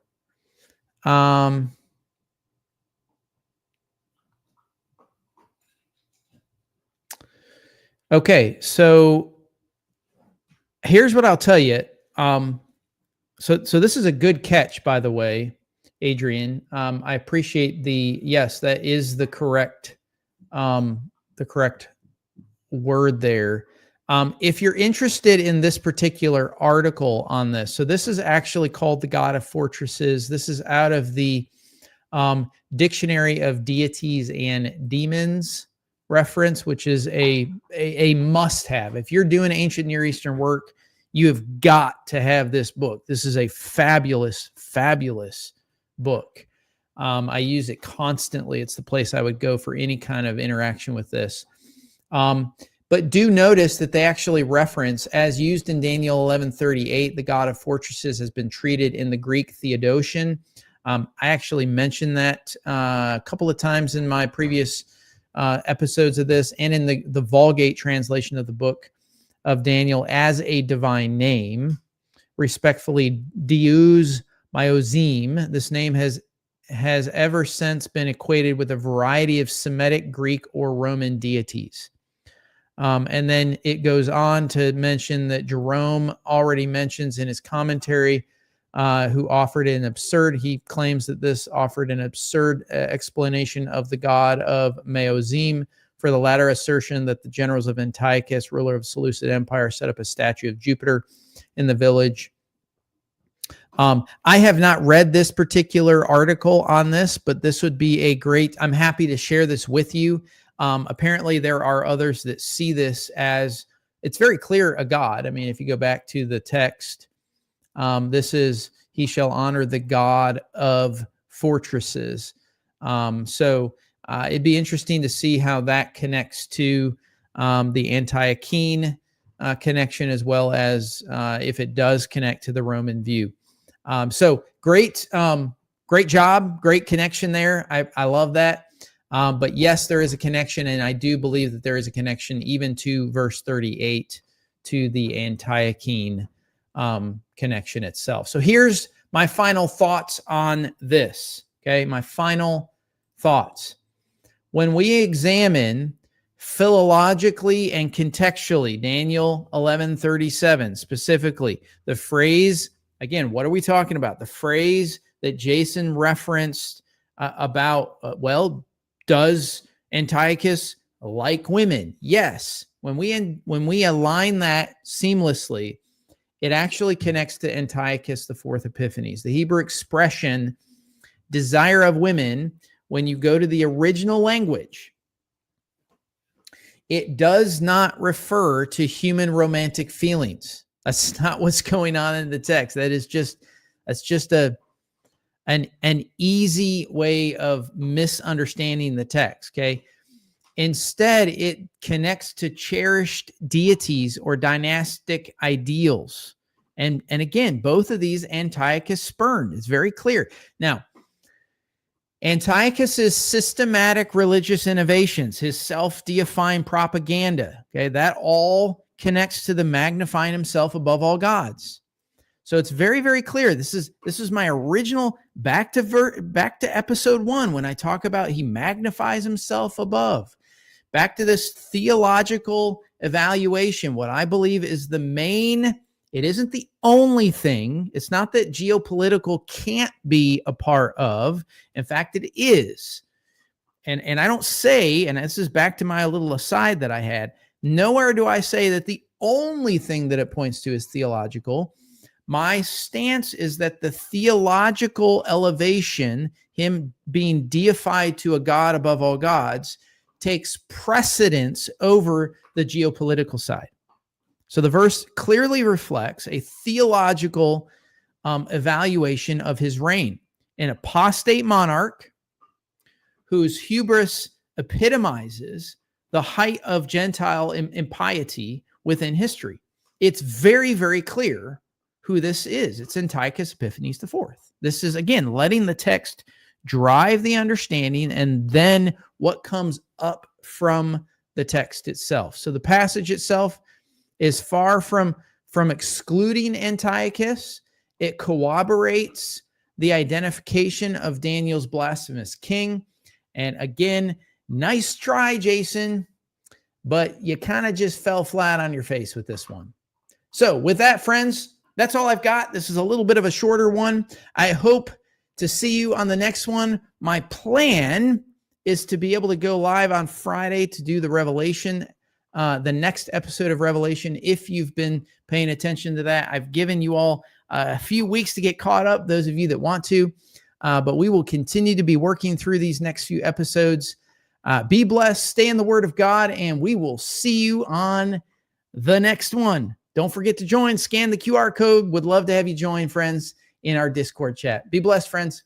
Okay, so here's what I'll tell you. So this is a good catch, by the way, Adrian. I appreciate yes, that is the correct word there. If you're interested in this particular article on this, so this is actually called the God of Fortresses. This is out of the Dictionary of Deities and Demons reference, which is a must-have. If you're doing ancient Near Eastern work, you have got to have this book. This is a fabulous, fabulous book. I use it constantly. It's the place I would go for any kind of interaction with this. But do notice that they actually reference, as used in Daniel 11:38, the God of Fortresses has been treated in the Greek Theodotion. I actually mentioned that a couple of times in my previous episodes of this, and in the Vulgate translation of the book of Daniel as a divine name. Respectfully, Deus Myozim. This name has ever since been equated with a variety of Semitic, Greek, or Roman deities. And then it goes on to mention that Jerome already mentions in his commentary, who offered he claims that this offered an absurd explanation of the god of Meozim for the latter assertion that the generals of Antiochus, ruler of Seleucid Empire, set up a statue of Jupiter in the village. I have not read this particular article on this, but this would be I'm happy to share this with you. Apparently there are others that see this as, it's very clear, a god. I mean, if you go back to the text, this is, he shall honor the God of fortresses. So it'd be interesting to see how that connects to the Antiochene connection, as well as if it does connect to the Roman view. So great job, great connection there. I love that. But yes, there is a connection, and I do believe that there is a connection even to verse 38, to the Antiochene connection itself. So here's my final thoughts on this. Okay, my final thoughts. When we examine philologically and contextually, Daniel 11:37 specifically, the phrase, again, what are we talking about? The phrase that Jason referenced about, does Antiochus like women? Yes. When we align that seamlessly, it actually connects to Antiochus IV Epiphanes. The Hebrew expression desire of women, when you go to the original language, it does not refer to human romantic feelings. That's not what's going on in the text. That's just an easy way of misunderstanding the text, okay? Instead, it connects to cherished deities or dynastic ideals. And again, both of these Antiochus spurned. It's very clear. Now, Antiochus's systematic religious innovations, his self-deifying propaganda, okay, that all connects to the magnifying himself above all gods. So it's very, very clear. This is my original back to episode 1 when I talk about he magnifies himself above. Back to this theological evaluation, what I believe is the main, it isn't the only thing. It's not that geopolitical can't be a part of. In fact, it is. And I don't say, and this is back to my little aside that I had, nowhere do I say that the only thing that it points to is theological. My stance is that the theological elevation, him being deified to a God above all gods, takes precedence over the geopolitical side. So the verse clearly reflects a theological evaluation of his reign. An apostate monarch whose hubris epitomizes the height of Gentile impiety within history. It's very, very clear who this is. It's Antiochus Epiphanes IV. This is, again, letting the text drive the understanding, and then what comes up from the text itself. So the passage itself is far from excluding Antiochus. It corroborates the identification of Daniel's blasphemous king. And again, nice try, Jason, but you kind of just fell flat on your face with this one. So with that, friends, that's all I've got. This is a little bit of a shorter one. I hope to see you on the next one. My plan is to be able to go live on Friday to do the Revelation, the next episode of Revelation. If you've been paying attention to that, I've given you all a few weeks to get caught up, those of you that want to, but we will continue to be working through these next few episodes. Be blessed, stay in the Word of God, and we will see you on the next one. Don't forget to join, scan the QR code. Would love to have you join, friends, in our Discord chat. Be blessed, friends.